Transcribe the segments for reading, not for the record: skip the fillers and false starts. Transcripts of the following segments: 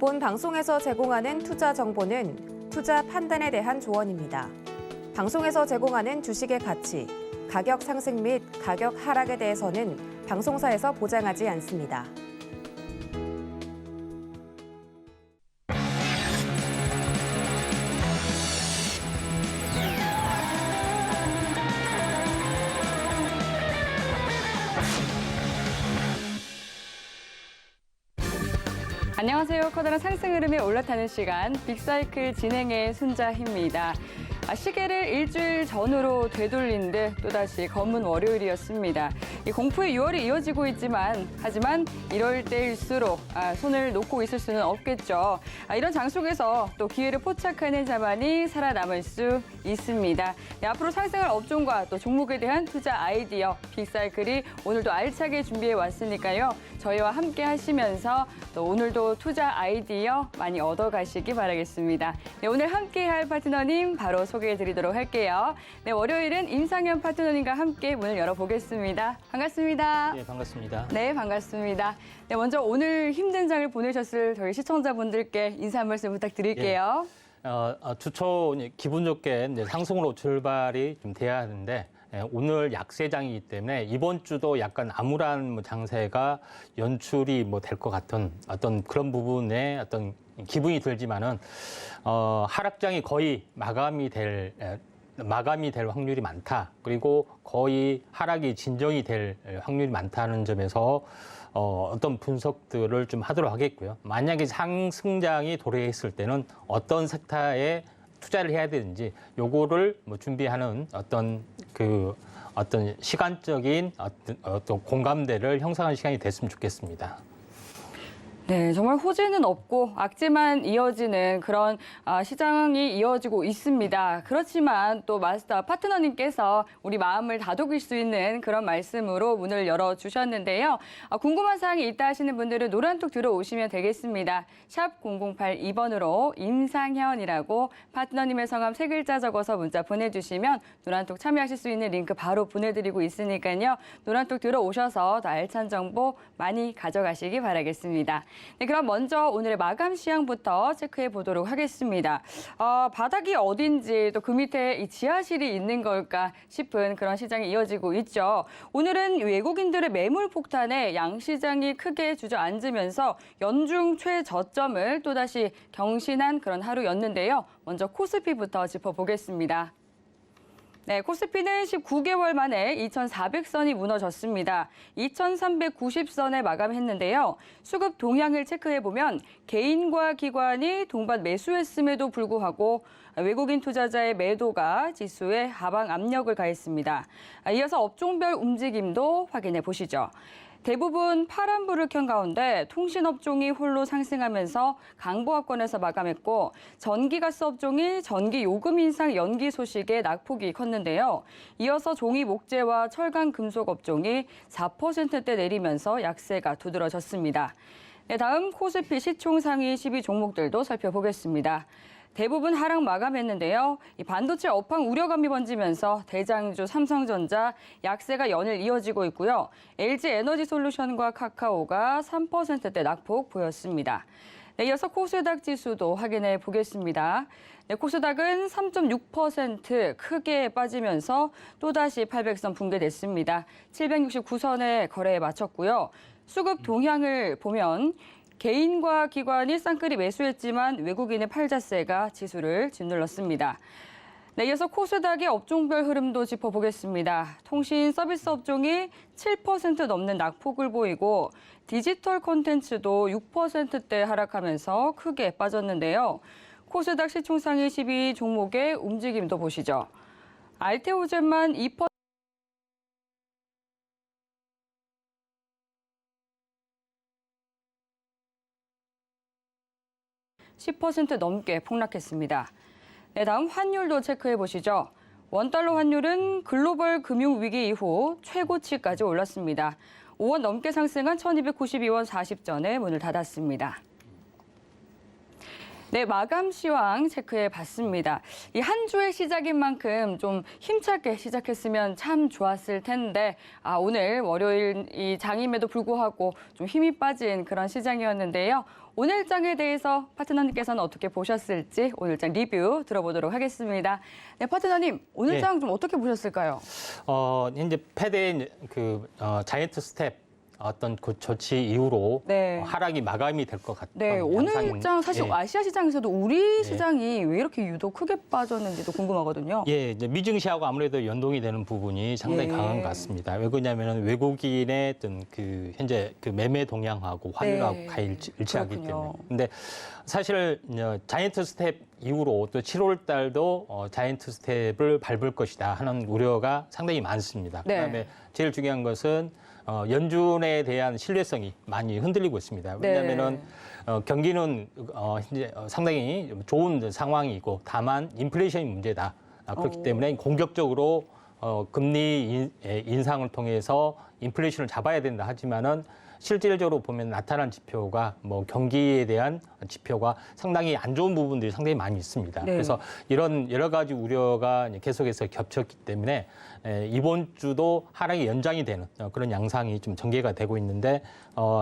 본 방송에서 제공하는 투자 정보는 투자 판단에 대한 조언입니다. 방송에서 제공하는 주식의 가치, 가격 상승 및 가격 하락에 대해서는 방송사에서 보장하지 않습니다. 안녕하세요. 커다란 상승 흐름에 올라타는 시간 빅사이클 진행의 순자희입니다. 시계를 일주일 전으로 되돌린 듯 또다시 검은 월요일이었습니다. 이 공포의 6월이 이어지고 있지만 하지만 이럴 때일수록 손을 놓고 있을 수는 없겠죠. 이런 장 속에서 또 기회를 포착하는 자만이 살아남을 수 있습니다. 네, 앞으로 상승할 업종과 또 종목에 대한 투자 아이디어 빅사이클이 오늘도 알차게 준비해 왔으니까요. 저희와 함께 하시면서 또 오늘도 투자 아이디어 많이 얻어가시기 바라겠습니다. 네, 오늘 함께할 파트너님 바로 소개해드리도록 할게요. 네, 월요일은 임상현 파트너님과 함께 문을 열어보겠습니다. 반갑습니다. 네, 반갑습니다. 네, 반갑습니다. 네, 먼저 오늘 힘든 장을 보내셨을 저희 시청자분들께 인사 한 말씀 부탁드릴게요. 주초 기분 좋게 이제 상승으로 출발이 좀 돼야 하는데 오늘 약세장이기 때문에 이번 주도 약간 암울한 장세가 연출이 될 것 같은 어떤 그런 부분에 어떤 기분이 들지만은 하락장이 거의 마감이 될 확률이 많다. 그리고 거의 하락이 진정이 될 확률이 많다는 점에서 어떤 분석들을 좀 하도록 하겠고요. 만약에 상승장이 도래했을 때는 어떤 섹터에 투자를 해야 되는지 요거를 준비하는 어떤 시간적인 어떤 공감대를 형성하는 시간이 됐으면 좋겠습니다. 네, 정말 호재는 없고 악재만 이어지는 그런 시장이 이어지고 있습니다. 그렇지만 또 마스터 파트너님께서 우리 마음을 다독일 수 있는 그런 말씀으로 문을 열어주셨는데요. 궁금한 사항이 있다 하시는 분들은 노란톡 들어오시면 되겠습니다. 샵 0082번으로 임상현이라고 파트너님의 성함 3글자 적어서 문자 보내주시면 노란톡 참여하실 수 있는 링크 바로 보내드리고 있으니까요. 노란톡 들어오셔서 더 알찬 정보 많이 가져가시기 바라겠습니다. 네, 그럼 먼저 오늘의 마감 시황부터 체크해 보도록 하겠습니다. 바닥이 어딘지 또 그 밑에 이 지하실이 있는 걸까 싶은 그런 시장이 이어지고 있죠. 오늘은 외국인들의 매물 폭탄에 양시장이 크게 주저앉으면서 연중 최저점을 또다시 경신한 그런 하루였는데요. 먼저 코스피부터 짚어보겠습니다. 네, 코스피는 19개월 만에 2,400선이 무너졌습니다. 2,390선에 마감했는데요. 수급 동향을 체크해보면 개인과 기관이 동반 매수했음에도 불구하고 외국인 투자자의 매도가 지수에 하방 압력을 가했습니다. 이어서 업종별 움직임도 확인해 보시죠. 대부분 파란불을 켠 가운데 통신업종이 홀로 상승하면서 강보합권에서 마감했고 전기가스 업종이 전기 요금 인상 연기 소식에 낙폭이 컸는데요. 이어서 종이 목재와 철강 금속 업종이 4%대 내리면서 약세가 두드러졌습니다. 네, 다음 코스피 시총 상위 12종목들도 살펴보겠습니다. 대부분 하락 마감했는데요. 이 반도체 업황 우려감이 번지면서 대장주 삼성전자 약세가 연일 이어지고 있고요. LG에너지솔루션과 카카오가 3%대 낙폭 보였습니다. 네, 이어서 코스닥 지수도 확인해 보겠습니다. 네, 코스닥은 3.6% 크게 빠지면서 또다시 800선 붕괴됐습니다. 769선에 거래에 마쳤고요. 수급 동향을 보면 개인과 기관이 쌍끌이 매수했지만 외국인의 팔자세가 지수를 짓눌렀습니다. 네, 이어서 코스닥의 업종별 흐름도 짚어보겠습니다. 통신 서비스 업종이 7% 넘는 낙폭을 보이고 디지털 콘텐츠도 6%대 하락하면서 크게 빠졌는데요. 코스닥 시총 상위 12 종목의 움직임도 보시죠. 알테오젠만 2% 10% 넘게 폭락했습니다. 네, 다음 환율도 체크해 보시죠. 원달러 환율은 글로벌 금융 위기 이후 최고치까지 올랐습니다. 5원 넘게 상승한 1,292원 40전에 문을 닫았습니다. 네, 마감 시황 체크해 봤습니다. 이 한 주의 시작인 만큼 좀 힘차게 시작했으면 참 좋았을 텐데 오늘 월요일 이 장임에도 불구하고 좀 힘이 빠진 그런 시장이었는데요. 오늘 장에 대해서 파트너님께서는 어떻게 보셨을지 오늘 장 리뷰 들어보도록 하겠습니다. 네, 파트너님, 오늘 네. 장 좀 어떻게 보셨을까요? 이제 패드의 자이언트 스텝 어떤 그 조치 이후로 네. 하락이 마감이 될 것 같은 네, 오늘 장 사실 예. 아시아 시장에서도 우리 시장이 왜 이렇게 유독 크게 빠졌는지도 궁금하거든요. 예, 이제 미증시하고 아무래도 연동이 되는 부분이 상당히 예. 강한 것 같습니다. 왜 그러냐면은 외국인의 어떤 현재 매매 동향하고 환율하고 네. 일치하기 그렇군요. 때문에. 근데 사실 자이언트 스텝 이후로 또 7월 달도 자이언트 스텝을 밟을 것이다 하는 우려가 상당히 많습니다. 네. 그다음에 제일 중요한 것은 연준에 대한 신뢰성이 많이 흔들리고 있습니다. 왜냐하면은 경기는 현재 상당히 좋은 상황이고 다만 인플레이션이 문제다. 그렇기 때문에 공격적으로 금리 인상을 통해서 인플레이션을 잡아야 된다 하지만은 실질적으로 보면 나타난 지표가 경기에 대한 지표가 상당히 안 좋은 부분들이 상당히 많이 있습니다. 네. 그래서 이런 여러 가지 우려가 계속해서 겹쳤기 때문에 이번 주도 하락이 연장이 되는 그런 양상이 좀 전개가 되고 있는데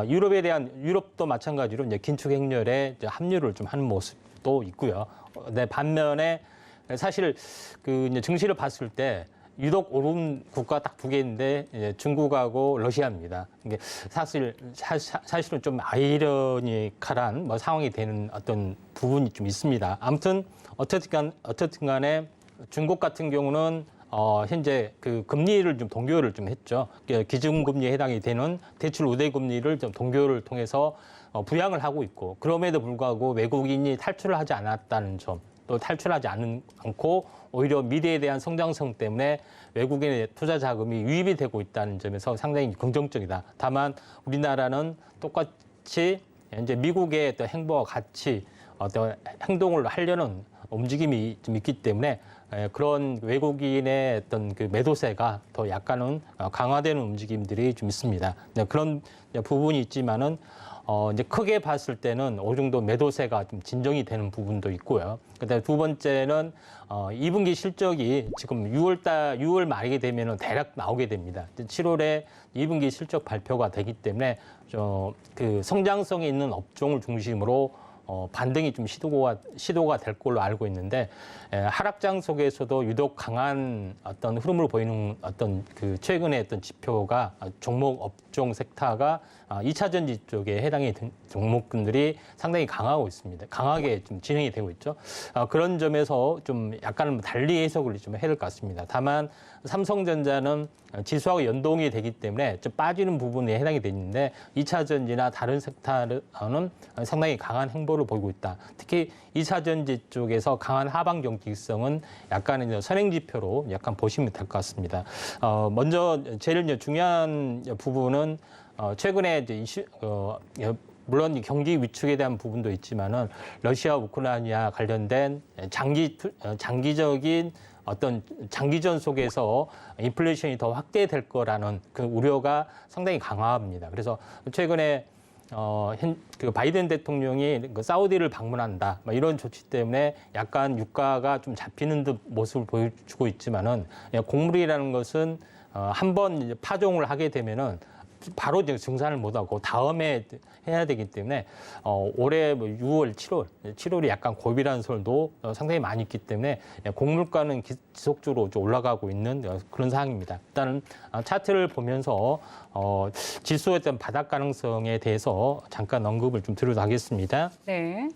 유럽도 마찬가지로 이제 긴축 행렬에 이제 합류를 좀 하는 모습도 있고요. 네, 반면에 사실 이제 증시를 봤을 때 유독 오른 국가 딱 두 개인데 중국하고 러시아입니다. 이게 사실은 좀 아이러니컬한 상황이 되는 어떤 부분이 좀 있습니다. 아무튼 어쨌든 간에 중국 같은 경우는 현재 금리를 좀 동결을 좀 했죠. 기준금리에 해당이 되는 대출 우대금리를 좀 동결을 통해서 부양을 하고 있고 그럼에도 불구하고 외국인이 탈출을 하지 않았다는 점. 또 탈출하지 않고 오히려 미래에 대한 성장성 때문에 외국인의 투자 자금이 유입이 되고 있다는 점에서 상당히 긍정적이다. 다만 우리나라는 똑같이 이제 미국의 어떤 행보와 같이 어떤 행동을 하려는 움직임이 좀 있기 때문에 그런 외국인의 어떤 매도세가 더 약간은 강화되는 움직임들이 좀 있습니다. 그런 부분이 있지만은 이제 크게 봤을 때는 어느 정도 매도세가 좀 진정이 되는 부분도 있고요. 그다음에 두 번째는 2분기 실적이 지금 6월 말이 되면은 대략 나오게 됩니다. 7월에 2분기 실적 발표가 되기 때문에 성장성이 있는 업종을 중심으로 반등이 좀 시도가 될 걸로 알고 있는데 하락장 속에서도 유독 강한 어떤 흐름을 보이는 어떤 최근의 어떤 지표가 종목 업종 섹터가 2차 전지 쪽에 해당이 된 종목군들이 상당히 강하고 있습니다. 강하게 좀 진행이 되고 있죠. 그런 점에서 좀 약간 달리 해석을 좀 해야 될 것 같습니다. 다만 삼성전자는 지수하고 연동이 되기 때문에 좀 빠지는 부분에 해당이 되는데 2차 전지나 다른 섹터는 상당히 강한 행보를 보이고 있다. 특히 2차 전지 쪽에서 강한 하방 경직성은 약간 선행 지표로 약간 보시면 될 것 같습니다. 먼저 제일 중요한 부분은 최근에 물론 경기 위축에 대한 부분도 있지만은 러시아 우크라이나 관련된 장기적인 어떤 장기전 속에서 인플레이션이 더 확대될 거라는 그 우려가 상당히 강합니다. 그래서 최근에 바이든 대통령이 사우디를 방문한다 이런 조치 때문에 약간 유가가 좀 잡히는 듯 모습을 보여주고 있지만은 곡물이라는 것은 한번 파종을 하게 되면은 바로 증산을 못하고 다음에 해야 되기 때문에 올해 6월, 7월이 약간 고비라는 설도 상당히 많이 있기 때문에 곡물가는 지속적으로 올라가고 있는 그런 상황입니다. 일단은 차트를 보면서 지수의 어떤 바닥 가능성에 대해서 잠깐 언급을 좀 드리도록 하겠습니다. 네.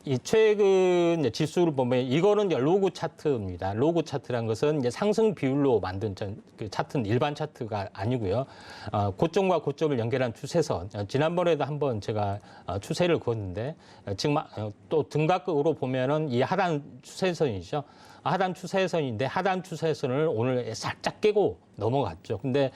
이 최근 지수를 보면 이거는 이제 로그 차트입니다. 로그 차트란 것은 이제 상승 비율로 만든 그 차트는 일반 차트가 아니고요. 고점과 고점을 연결한 추세선. 지난번에도 한번 제가 추세를 그었는데 지금 또 등각으로 보면은 이 하단 추세선이죠. 하단 추세선인데 하단 추세선을 오늘 살짝 깨고 넘어갔죠. 근데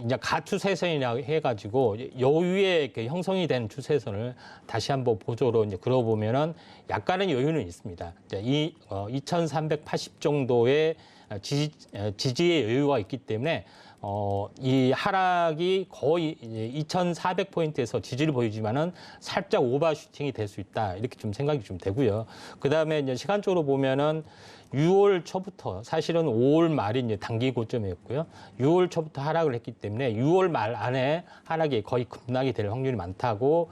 이제 가추세선이라고 해가지고 요 위에 이렇게 형성이 된 추세선을 다시 한번 보조로 이제 그려보면은 약간의 여유는 있습니다. 이제 2,380 정도의 지지의 여유가 있기 때문에 이 하락이 거의 2,400포인트에서 지지를 보이지만은 살짝 오버슈팅이 될 수 있다. 이렇게 좀 생각이 좀 되고요. 그다음에 이제 시간적으로 보면은 6월 초부터 사실은 5월 말이 이제 단기 고점이었고요. 6월 초부터 하락을 했기 때문에 6월 말 안에 하락이 거의 급락이 될 확률이 많다고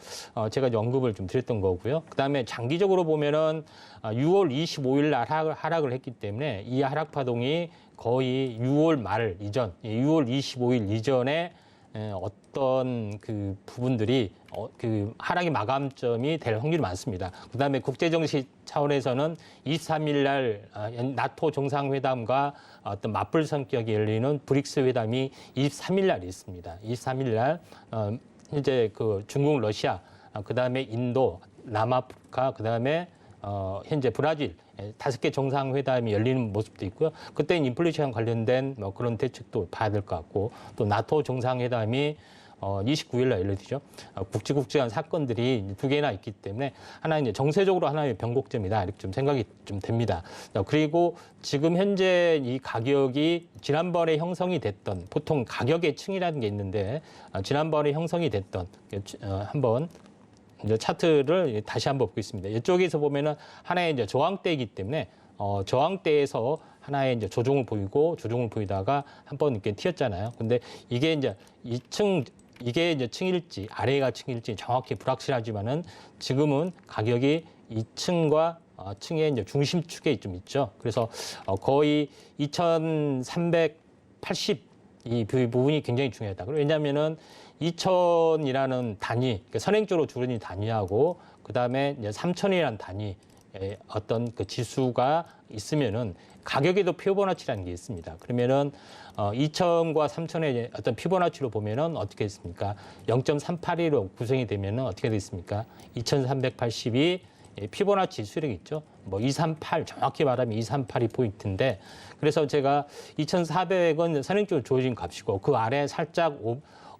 제가 이제 언급을 좀 드렸던 거고요. 그다음에 장기적으로 보면은 6월 25일 날 하락을 했기 때문에 이 하락 파동이 거의 6월 말 이전, 6월 25일 이전에 어떤 그 부분들이 그 하락의 마감점이 될 확률이 많습니다. 그다음에 국제정시 차원에서는 23일 날 나토 정상회담과 어떤 맞불 성격이 열리는 브릭스 회담이 23일 날 있습니다. 23일 날 현재 그 중국, 러시아, 그다음에 인도, 남아프리카, 그다음에 현재 브라질 5개 정상회담이 열리는 모습도 있고요. 그때는 인플레이션 관련된 뭐 그런 대책도 봐야 될 것 같고 또 나토 정상회담이 29일 날 열리죠. 국지국지한 사건들이 2개나 있기 때문에 하나 이제 정세적으로 하나의 변곡점이다 이렇게 좀 생각이 좀 됩니다. 그리고 지금 현재 이 가격이 지난번에 형성이 됐던 보통 가격의 층이라는 게 있는데 지난번에 형성이 됐던 한번 이제 차트를 다시 한번 보겠습니다. 이쪽에서 보면은 하나의 이제 저항대이기 때문에 저항대에서 하나의 이제 조정을 보이다가 한번 이렇게 튀었잖아요. 근데 이게 이제 이게 이제 층일지 아래가 층일지 정확히 불확실하지만은 지금은 가격이 이 층과 층의 이제 중심축에 좀 있죠. 그래서 거의 2,380 이 부분이 굉장히 중요하다. 왜냐하면은 2,000이라는 단위, 그러니까 선행적으로 주는 단위하고 그다음에 이제 3,000이라는 단위 어떤 그 지수가 있으면은 가격에도 피보나치라는 게 있습니다. 그러면은 2,000과 3,000의 어떤 피보나치로 보면은 어떻게 됐습니까? 0.382로 구성이 되면은 어떻게 됐습니까? 2,380이 피보나치 수력이 있죠. 뭐 238, 정확히 말하면 238이 포인트인데 그래서 제가 2,400은 선행적으로 주어진 값이고 그 아래 살짝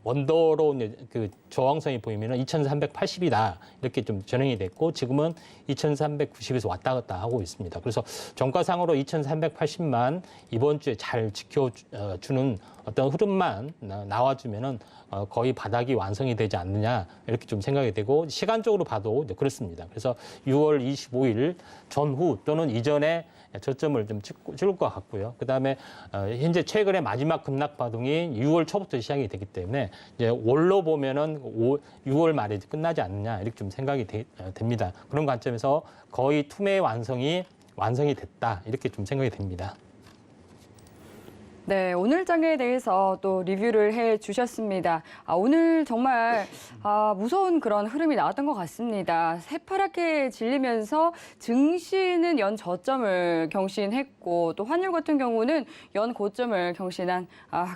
언더로 그 저항선이 보이면 2,380이다 이렇게 좀 전형이 됐고 지금은 2,390에서 왔다 갔다 하고 있습니다. 그래서 정가상으로 2,380만 이번 주에 잘 지켜주는 어떤 흐름만 나와주면은 거의 바닥이 완성이 되지 않느냐 이렇게 좀 생각이 되고 시간적으로 봐도 그렇습니다. 그래서 6월 25일 전후 또는 이전에 저점을 좀 찍을 것 같고요. 그다음에 현재 최근에 마지막 급락 파동이 6월 초부터 시작이 되기 때문에 이제 월로 보면은 6월 말에 끝나지 않느냐 이렇게 좀 생각이 됩니다. 그런 관점에서 거의 투매 완성이 됐다 이렇게 좀 생각이 됩니다. 네, 오늘 장에 대해서 또 리뷰를 해 주셨습니다. 오늘 정말 무서운 그런 흐름이 나왔던 것 같습니다. 새파랗게 질리면서 증시는 연 저점을 경신했고 또 환율 같은 경우는 연 고점을 경신한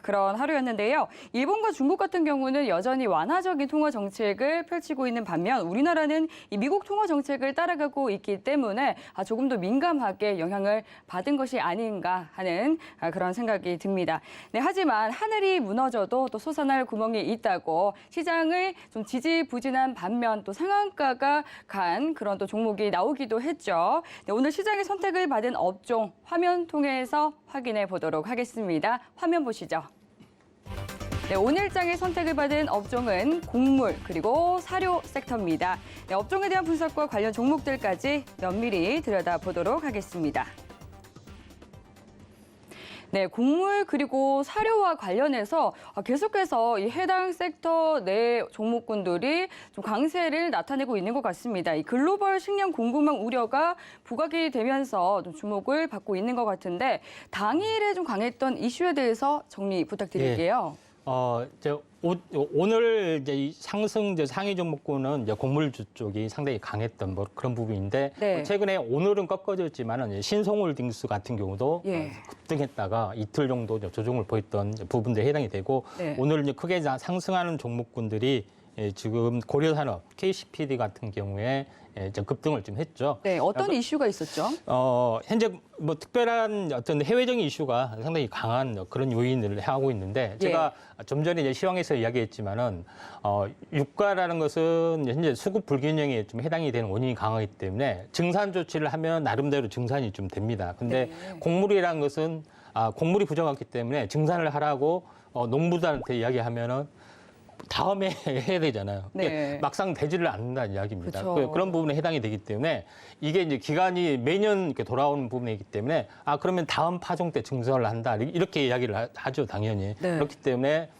그런 하루였는데요. 일본과 중국 같은 경우는 여전히 완화적인 통화 정책을 펼치고 있는 반면 우리나라는 이 미국 통화 정책을 따라가고 있기 때문에 조금 더 민감하게 영향을 받은 것이 아닌가 하는 그런 생각이 듭니다. 네, 하지만 하늘이 무너져도 또 솟아날 구멍이 있다고 시장을 좀 지지부진한 반면 또 상한가가 간 그런 또 종목이 나오기도 했죠. 네, 오늘 시장의 선택을 받은 업종 화면 통해서 확인해 보도록 하겠습니다. 화면 보시죠. 네, 오늘 장의 선택을 받은 업종은 곡물 그리고 사료 섹터입니다. 네, 업종에 대한 분석과 관련 종목들까지 면밀히 들여다보도록 하겠습니다. 네, 곡물 그리고 사료와 관련해서 계속해서 이 해당 섹터 내 종목군들이 좀 강세를 나타내고 있는 것 같습니다. 이 글로벌 식량 공급망 우려가 부각이 되면서 좀 주목을 받고 있는 것 같은데 당일에 좀 강했던 이슈에 대해서 정리 부탁드릴게요. 오늘 이제 이 상승 상위 종목군은 이제 곡물주 쪽이 상당히 강했던 뭐 그런 부분인데 네. 최근에 오늘은 꺾어졌지만은 신성홀딩스 같은 경우도 급등했다가 이틀 정도 조정을 보였던 부분들에 해당이 되고 네. 오늘 이제 크게 상승하는 종목군들이 지금 고려산업, KCPD 같은 경우에 급등을 좀 했죠. 네, 어떤 이슈가 있었죠? 현재 뭐 특별한 어떤 해외적인 이슈가 상당히 강한 그런 요인을 하고 있는데 제가 좀 전에 이제 시황에서 이야기했지만은 유가라는 것은 현재 수급 불균형에 좀 해당이 되는 원인이 강하기 때문에 증산 조치를 하면 나름대로 증산이 좀 됩니다. 근데 곡물이라는 것은 곡물이 부족하기 때문에 증산을 하라고 농부들한테 이야기하면은 다음에 해야 되잖아요. 네. 막상 되지를 않는다는 이야기입니다. 그렇죠. 그런 부분에 해당이 되기 때문에 이게 이제 기간이 매년 이렇게 돌아오는 부분이기 때문에 그러면 다음 파종 때 증산을 한다 이렇게 이야기를 하죠, 당연히. 네. 그렇기 때문에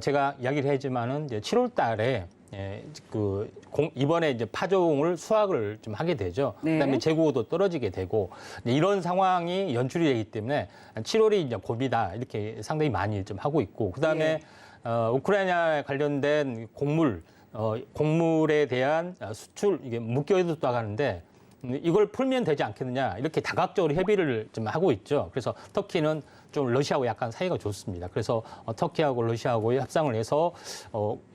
제가 이야기를 했지만은 이제 7월 달에 이번에 이제 파종을 수확을 좀 하게 되죠. 네. 그다음에 재고도 떨어지게 되고 이런 상황이 연출이 되기 때문에 7월이 이제 고비다 이렇게 상당히 많이 좀 하고 있고 그다음에 우크라이나 관련된 곡물에 대한 수출 이게 묶여도 나가는데 이걸 풀면 되지 않겠느냐 이렇게 다각적으로 협의를 좀 하고 있죠. 그래서 터키는 좀 러시아하고 약간 사이가 좋습니다. 그래서 터키하고 러시아하고 협상을 해서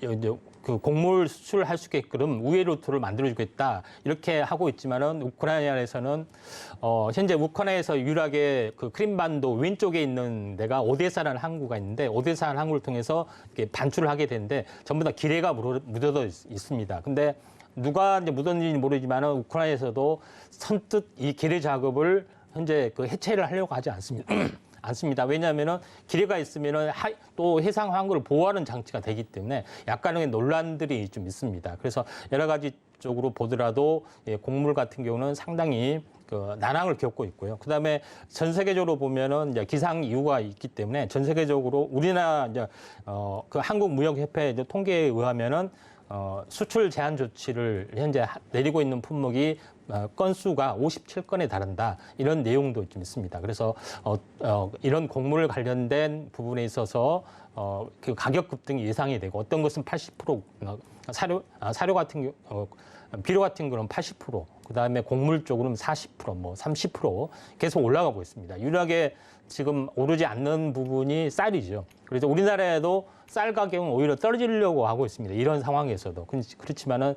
이제 그 곡물 수출을 할 수 있게끔 우회 루트를 만들어주겠다 이렇게 하고 있지만은 우크라이나에서는 현재 우크라이나에서 유일하게 그 크림반도 왼쪽에 있는 데가 오데사라는 항구가 있는데 오데사라는 항구를 통해서 이렇게 반출을 하게 되는데 전부 다 기뢰가 묻어져 있습니다. 근데 누가 이제 묻었는지 모르지만은 우크라이나에서도 선뜻 이 기뢰 작업을 현재 그 해체를 하려고 하지 않습니다. 왜냐하면은 기뢰가 있으면은 또 해상 항구를 보호하는 장치가 되기 때문에 약간의 논란들이 좀 있습니다. 그래서 여러 가지 쪽으로 보더라도 곡물 같은 경우는 상당히 그 난항을 겪고 있고요. 그다음에 전 세계적으로 보면은 이제 기상 이유가 있기 때문에 전 세계적으로 우리나라 이제 그 한국무역협회 이제 통계에 의하면은 수출 제한 조치를 현재 내리고 있는 품목이 건수가 57건에 달한다 이런 내용도 좀 있습니다. 그래서 이런 곡물 관련된 부분에 있어서 그 가격 급등이 예상이 되고 어떤 것은 80% 사료 같은 경우 비료 같은 경우는 80%, 그다음에 곡물 쪽으로는 40%, 뭐 30% 계속 올라가고 있습니다. 유일하게 지금 오르지 않는 부분이 쌀이죠. 그래서 우리나라에도 쌀 가격은 오히려 떨어지려고 하고 있습니다. 이런 상황에서도. 그렇지만은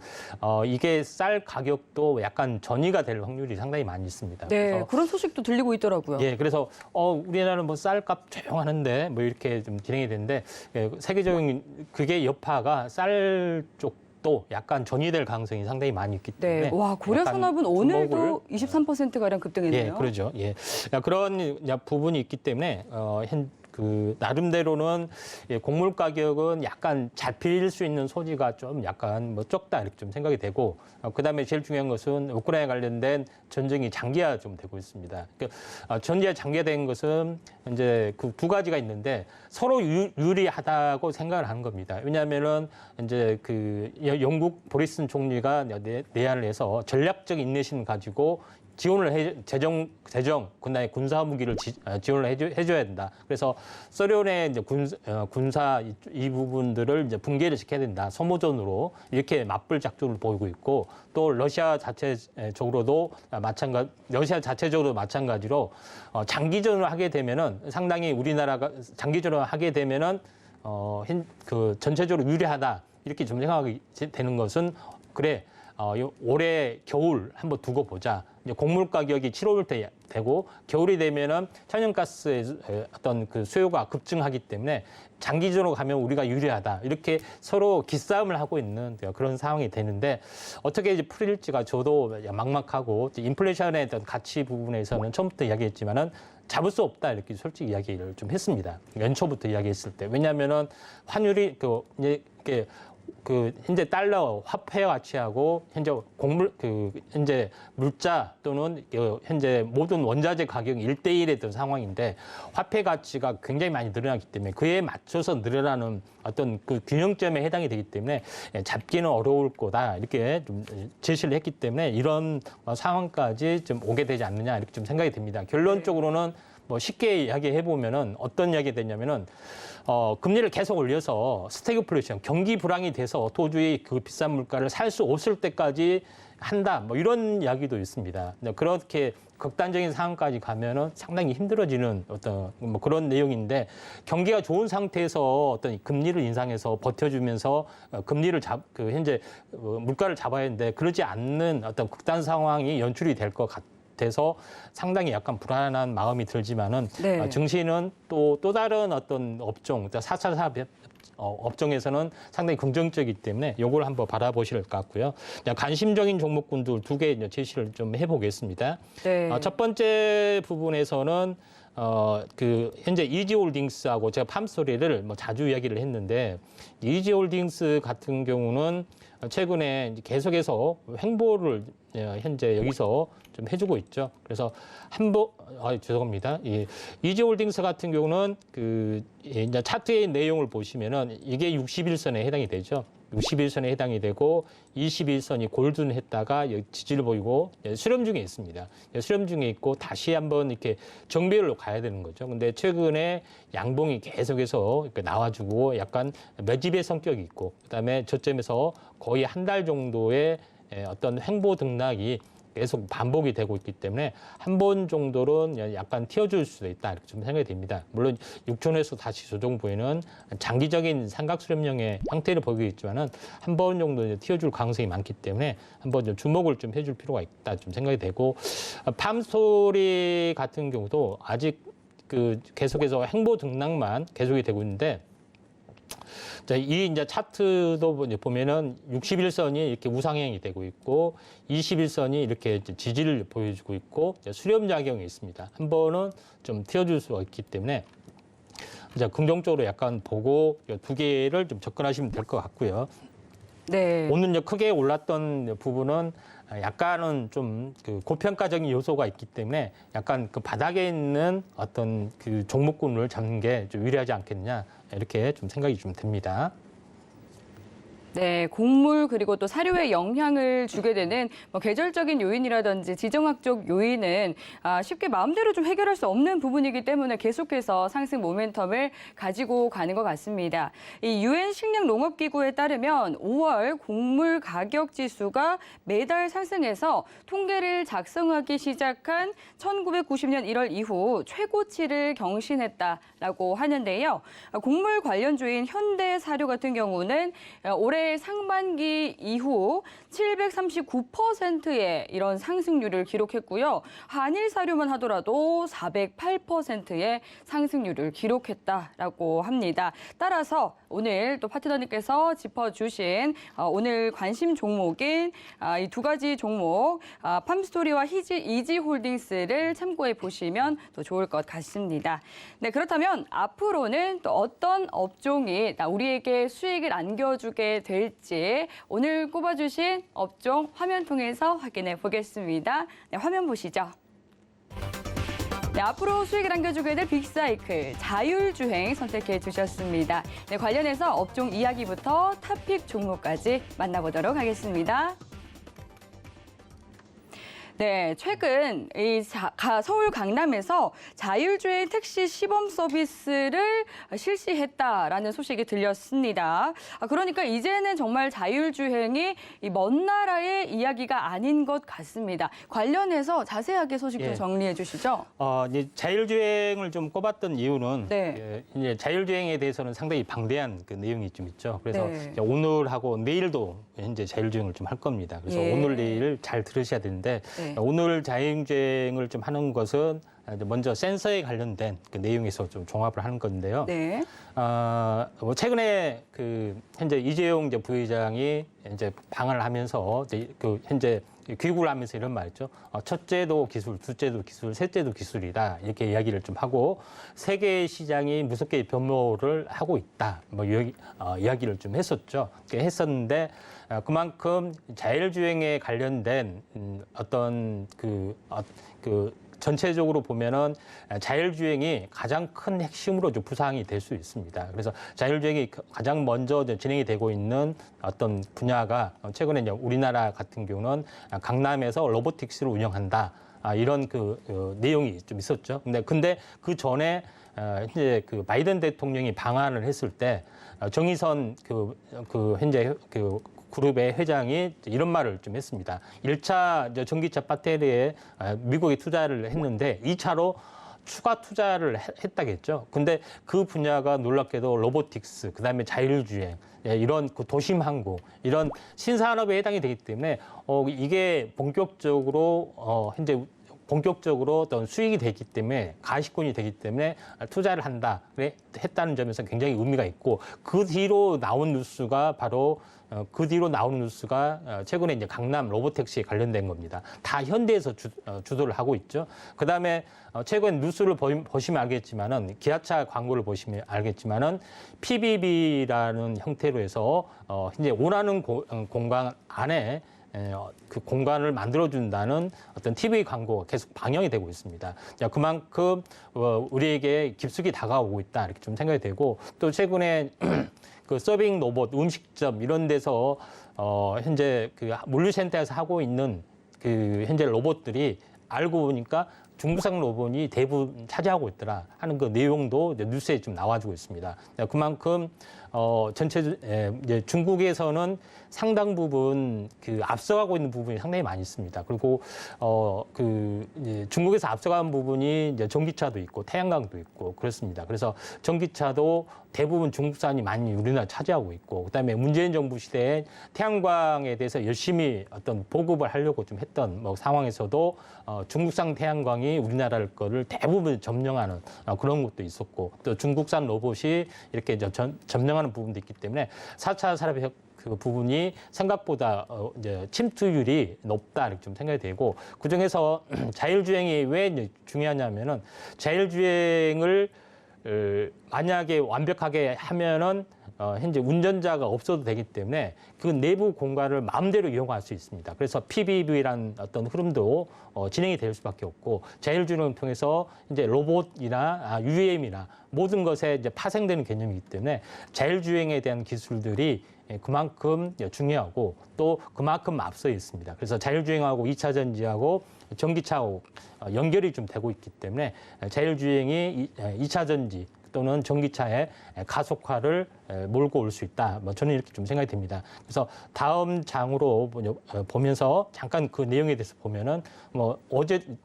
이게 쌀 가격도 약간 전이가 될 확률이 상당히 많이 있습니다. 네, 그래서 그런 소식도 들리고 있더라고요. 예, 그래서 우리나라는 뭐 쌀값 조용하는데 뭐 이렇게 좀 진행이 되는데 세계적인 그게 여파가 쌀 쪽도 약간 전이될 가능성이 상당히 많이 있기 때문에 네, 와 고려 약간 산업은 오늘도 주목을 23%가량 급등했네요. 예, 그러죠. 예, 그런 부분이 있기 때문에 그 나름대로는 곡물 가격은 약간 잡힐 수 있는 소지가 좀 약간 뭐 적다 이렇게 좀 생각이 되고 그다음에 제일 중요한 것은 우크라이나 관련된 전쟁이 장기화 좀 되고 있습니다. 전쟁이 장기화된 것은 이제 그 두 가지가 있는데 서로 유리하다고 생각을 하는 겁니다. 왜냐하면은 이제 그 영국 보리슨 총리가 내한을 해서 전략적 인내심 가지고 지원을 재정, 그다음에 군사 무기를 지원을 해줘야 된다. 그래서 소련의 이제 군사 이 부분들을 이제 붕괴를 시켜야 된다. 소모전으로 이렇게 맞불 작전을 보이고 있고 또 러시아 자체적으로도 마찬가지로 장기전을 하게 되면은 상당히 우리나라가 장기전을 하게 되면은 그 전체적으로 유리하다 이렇게 좀 생각이 되는 것은 그래. 올해 겨울 한번 두고 보자. 이제 곡물 가격이 7월 때 되고 겨울이 되면은 천연가스의 어떤 그 수요가 급증하기 때문에 장기적으로 가면 우리가 유리하다. 이렇게 서로 기싸움을 하고 있는 그런 상황이 되는데 어떻게 이제 풀릴지가 저도 막막하고 인플레이션의 어떤 가치 부분에서는 처음부터 이야기했지만은 잡을 수 없다 이렇게 솔직히 이야기를 좀 했습니다. 연초부터 이야기했을 때 왜냐하면은 환율이 이게 현재 달러 화폐 가치하고 현재 현재 물자 또는 현재 모든 원자재 가격이 1대1의 어떤 상황인데 화폐 가치가 굉장히 많이 늘어나기 때문에 그에 맞춰서 늘어나는 어떤 그 균형점에 해당이 되기 때문에 잡기는 어려울 거다 이렇게 좀 제시를 했기 때문에 이런 상황까지 좀 오게 되지 않느냐 이렇게 좀 생각이 듭니다. 결론적으로는 뭐 쉽게 이야기해 보면은 어떤 이야기가 되냐면은 금리를 계속 올려서 스태그플레이션, 경기 불황이 돼서 도저히 그 비싼 물가를 살 수 없을 때까지 한다. 뭐 이런 이야기도 있습니다. 그렇게 극단적인 상황까지 가면은 상당히 힘들어지는 어떤 뭐 그런 내용인데 경기가 좋은 상태에서 어떤 금리를 인상해서 버텨주면서 금리를 현재 물가를 잡아야 하는데 그러지 않는 어떤 극단 상황이 연출이 될 것 같아서 상당히 약간 불안한 마음이 들지만은 네. 증시는 또 다른 어떤 업종, 4차 산업 업종에서는 상당히 긍정적이기 때문에 이걸 한번 바라보실 것 같고요. 관심적인 종목군들 두 개 제시를 좀 해보겠습니다. 네. 첫 번째 부분에서는 현재 이지홀딩스하고 제가 팜스토리를 뭐 자주 이야기를 했는데 이지홀딩스 같은 경우는 최근에 이제 계속해서 횡보를 현재 여기서 좀 해주고 있죠. 그래서 죄송합니다. 이지홀딩스 같은 경우는 이제 차트의 내용을 보시면은 이게 61선에 해당이 되죠. 61선에 해당이 되고 21선이 골든했다가 지지를 보이고 수렴 중에 있습니다. 수렴 중에 있고 다시 한번 이렇게 정배열로 가야 되는 거죠. 근데 최근에 양봉이 계속해서 이렇게 나와주고 약간 매집의 성격이 있고 그다음에 저점에서 거의 한 달 정도의 어떤 횡보 등락이 계속 반복이 되고 있기 때문에 한 번 정도는 약간 튀어줄 수도 있다 이렇게 좀 생각이 됩니다. 물론 6천에서 다시 조정 보이는 장기적인 삼각 수렴형의 형태를 보이겠지만은 한 번 정도 튀어줄 가능성이 많기 때문에 한번 좀 주목을 좀 해줄 필요가 있다 좀 생각이 되고 팜스토리 같은 경우도 아직 계속해서 횡보 등락만 계속이 되고 있는데. 자, 이 이제 차트도 보면은 61선이 이렇게 우상향이 되고 있고 21선이 이렇게 지지를 보여주고 있고 수렴 작용이 있습니다. 한 번은 좀 튀어줄 수가 있기 때문에 이제 긍정적으로 약간 보고 두 개를 좀 접근하시면 될 것 같고요. 네. 오늘 이제 크게 올랐던 부분은 약간은 좀 고평가적인 요소가 있기 때문에 약간 바닥에 있는 어떤 종목군을 잡는 게 좀 유리하지 않겠냐 이렇게 좀 생각이 좀 듭니다. 네, 곡물 그리고 또 사료에 영향을 주게 되는 계절적인 요인이라든지 지정학적 요인은 쉽게 마음대로 좀 해결할 수 없는 부분이기 때문에 계속해서 상승 모멘텀을 가지고 가는 것 같습니다. 이 유엔 식량농업기구에 따르면 5월 곡물 가격 지수가 매달 상승해서 통계를 작성하기 시작한 1990년 1월 이후 최고치를 경신했다라고 하는데요. 곡물 관련주인 현대사료 같은 경우는 올해 상반기 이후 739%의 이런 상승률을 기록했고요. 한일 사료만 하더라도 408%의 상승률을 기록했다라고 합니다. 따라서 오늘 또 파트너님께서 짚어주신 오늘 관심 종목인 이 두 가지 종목 팜스토리와 이지홀딩스를 참고해 보시면 더 좋을 것 같습니다. 네, 그렇다면 앞으로는 또 어떤 업종이 우리에게 수익을 안겨주게 될지 오늘 꼽아주신 업종 화면 통해서 확인해 보겠습니다. 네, 화면 보시죠. 네, 앞으로 수익을 안겨주게 될 빅사이클, 자율주행 선택해 주셨습니다. 네, 관련해서 업종 이야기부터 탑픽 종목까지 만나보도록 하겠습니다. 네, 최근 서울 강남에서 자율주행 택시 시범 서비스를 실시했다라는 소식이 들렸습니다. 그러니까 이제는 정말 자율주행이 먼 나라의 이야기가 아닌 것 같습니다. 관련해서 자세하게 소식 좀 정리해 주시죠. 이제 자율주행을 좀 꼽았던 이유는 네. 이제 자율주행에 대해서는 상당히 방대한 내용이 좀 있죠. 그래서 네. 이제 오늘하고 내일도 현재 자율주행을 좀 할 겁니다. 그래서 예. 오늘 내일 잘 들으셔야 되는데 네. 오늘 자율주행을 좀 하는 것은 먼저 센서에 관련된 내용에서 좀 종합을 하는 건데요. 네. 최근에 현재 이재용 부회장이 이제 방한을 하면서 현재 귀국을 하면서 이런 말이죠. 첫째도 기술, 둘째도 기술, 셋째도 기술이다. 이렇게 이야기를 좀 하고 세계 시장이 무섭게 변모를 하고 있다. 이야기를 좀 했었죠. 했었는데 그만큼 자율주행에 관련된 어떤 전체적으로 보면은 자율주행이 가장 큰 핵심으로 좀 부상이 될 수 있습니다. 그래서 자율주행이 가장 먼저 진행이 되고 있는 어떤 분야가 최근에 이제 우리나라 같은 경우는 강남에서 로보틱스를 운영한다. 이런 내용이 좀 있었죠. 근데 그 전에 이제 바이든 대통령이 방한을 했을 때 정의선 현재 그룹의 회장이 이런 말을 좀 했습니다. 1차 전기차 배터리에 미국이 투자를 했는데 2차로 추가 투자를 했다겠죠. 근데 그 분야가 놀랍게도 로보틱스, 그다음에 자율주행, 이런 도심 항공, 이런 신산업에 해당이 되기 때문에 이게 본격적으로 현재 본격적으로 어떤 수익이 되기 때문에 가시권이 되기 때문에 투자를 한다 그래 했다는 점에서 굉장히 의미가 있고 그 뒤로 나온 뉴스가 바로 최근에 이제 강남 로보택시에 관련된 겁니다. 다 현대에서 주도를 하고 있죠. 그다음에 최근 뉴스를 보시면 알겠지만은 기아차 광고를 보시면 알겠지만은 PBB라는 형태로 해서 이제 원하는 공간 안에 그 공간을 만들어준다는 어떤 TV 광고가 계속 방영이 되고 있습니다. 자, 그만큼 우리에게 깊숙이 다가오고 있다 이렇게 좀 생각이 되고 또 최근에 그 서빙 로봇, 음식점 이런 데서 현재 그 물류센터에서 하고 있는 그 현재 로봇들이 알고 보니까 중국산 로봇이 대부분 차지하고 있더라 하는 그 내용도 뉴스에 좀 나와주고 있습니다. 그만큼 이제 중국에서는 상당 부분 그 앞서가고 있는 부분이 상당히 많이 있습니다. 그리고 이제 중국에서 앞서가는 부분이 이제 전기차도 있고 태양광도 있고 그렇습니다. 그래서 전기차도 대부분 중국산이 많이 우리나라 차지하고 있고 그다음에 문재인 정부 시대에 태양광에 대해서 열심히 어떤 보급을 하려고 좀 했던 상황에서도 중국산 태양광이 우리나라 거를 대부분 점령하는 그런 것도 있었고 또 중국산 로봇이 이렇게 이제 점령하는 부분도 있기 때문에 4차 산업혁 그 부분이 생각보다 이제 침투율이 높다 이렇게 좀 생각이 되고 그 중에서 자율주행이 왜 중요하냐면은 자율주행을 만약에 완벽하게 하면은 현재 운전자가 없어도 되기 때문에 그 내부 공간을 마음대로 이용할 수 있습니다. 그래서 PBV라는 어떤 흐름도 진행이 될 수밖에 없고 자율주행을 통해서 이제 로봇이나 UAM이나 모든 것에 이제 파생되는 개념이기 때문에 자율주행에 대한 기술들이 그만큼 중요하고 또 그만큼 앞서 있습니다. 그래서 자율주행하고 2차 전지하고 전기차하고 연결이 좀 되고 있기 때문에 자율주행이 2차 전지 또는 전기차의 가속화를 몰고 올 수 있다. 저는 이렇게 좀 생각이 듭니다. 그래서 다음 장으로 보면서 잠깐 그 내용에 대해서 보면은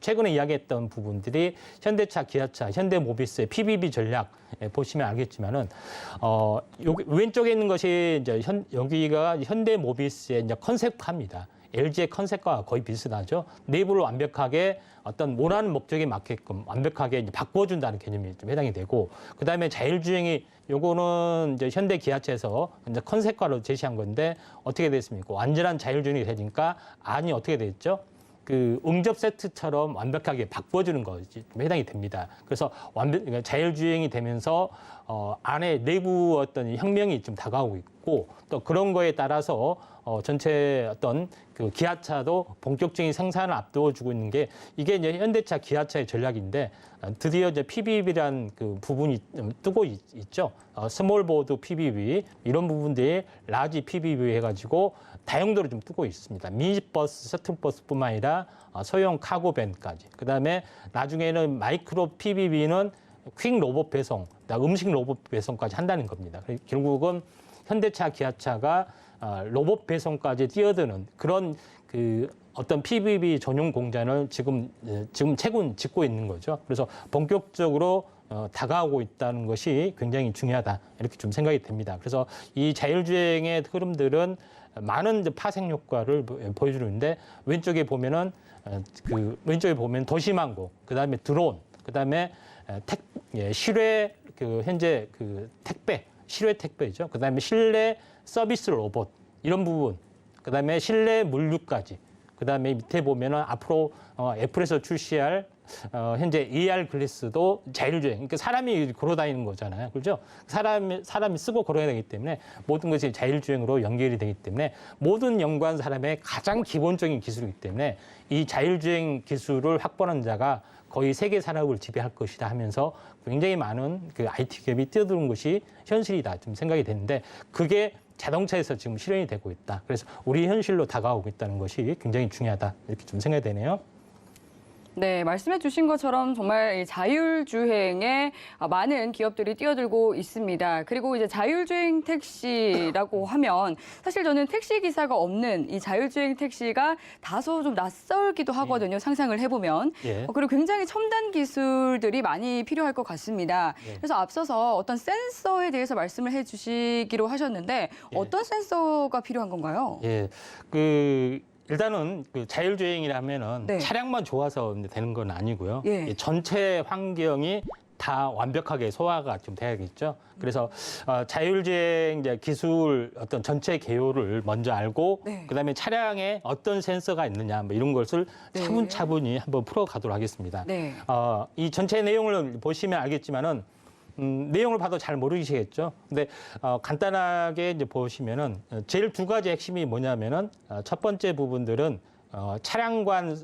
최근에 이야기했던 부분들이 현대차, 기아차, 현대모비스의 PBB 전략 보시면 알겠지만은 여기 왼쪽에 있는 것이 이제 여기가 현대모비스의 이제 컨셉카입니다. LG의 컨셉과 거의 비슷하죠. 내부를 완벽하게 어떤 원하는 목적에 맞게끔 완벽하게 이제 바꿔준다는 개념이 좀 해당이 되고, 그 다음에 자율주행이 요거는 이제 현대 기아차에서 이제 컨셉화로 제시한 건데 어떻게 됐습니까? 완전한 자율주행이 되니까 안이 어떻게 됐죠? 그 응접 세트처럼 완벽하게 바꿔주는 것이 좀 해당이 됩니다. 그래서 그러니까 자율주행이 되면서 안에 내부 어떤 혁명이 좀 다가오고 있고 또 그런 거에 따라서 전체 어떤 그 기아차도 본격적인 생산을 앞두어주고 있는 게 이게 이제 현대차 기아차의 전략인데 드디어 이제 PBB란 그 부분이 뜨고 있죠. 스몰보드 PBB 이런 부분들이 라지 PBB 해가지고 다용도로 좀 뜨고 있습니다. 미니버스, 셔틀버스뿐만 아니라 소형 카고밴까지. 그다음에 나중에는 마이크로 PBB는 퀵 로봇 배송, 음식 로봇 배송까지 한다는 겁니다. 결국은 현대차, 기아차가 로봇 배송까지 뛰어드는 그런 그 어떤 PBB 전용 공장을 지금 채군 짓고 있는 거죠. 그래서 본격적으로 다가오고 있다는 것이 굉장히 중요하다 이렇게 좀 생각이 됩니다. 그래서 이 자율주행의 흐름들은 많은 파생 효과를 보여주는데 왼쪽에 보면은 도시망고, 그다음에 드론, 그다음에 실외 현재 택배, 실외 택배죠. 그다음에 실내 서비스 로봇 이런 부분, 그다음에 실내 물류까지. 그다음에 밑에 보면은 앞으로 애플에서 출시할 현재 AR 글래스도 자율주행. 그러니까 사람이 걸어 다니는 거잖아요. 그렇죠? 사람이 쓰고 걸어야 되기 때문에 모든 것이 자율주행으로 연결이 되기 때문에 모든 연구한 사람의 가장 기본적인 기술이기 때문에 이 자율주행 기술을 확보하는 자가 거의 세계 산업을 지배할 것이다 하면서 굉장히 많은 그 IT 기업이 뛰어드는 것이 현실이다 좀 생각이 되는데 그게 자동차에서 지금 실현이 되고 있다. 그래서 우리 현실로 다가오고 있다는 것이 굉장히 중요하다. 이렇게 좀 생각이 되네요. 네, 말씀해 주신 것처럼 정말 이 자율주행에 많은 기업들이 뛰어들고 있습니다. 그리고 이제 자율주행 택시라고 하면 사실 저는 택시 기사가 없는 이 자율주행 택시가 다소 좀 낯설기도 하거든요. 상상을 해보면. 예. 그리고 굉장히 첨단 기술들이 많이 필요할 것 같습니다. 예. 그래서 앞서서 어떤 센서에 대해서 말씀을 해주시기로 하셨는데 어떤 센서가 필요한 건가요? 예, 일단은 그 자율주행이라면은 네. 차량만 좋아서 되는 건 아니고요. 예. 이 전체 환경이 다 완벽하게 소화가 좀 돼야겠죠. 그래서 자율주행 이제 기술 어떤 전체 개요를 먼저 알고 네. 그다음에 차량에 어떤 센서가 있느냐 뭐 이런 것을 네. 차분차분히 한번 풀어가도록 하겠습니다. 네. 이 전체 내용을 보시면 알겠지만은 내용을 봐도 잘 모르시겠죠. 근데 간단하게 이제 보시면은 제일 두 가지 핵심이 뭐냐면은 첫 번째 부분들은 차량관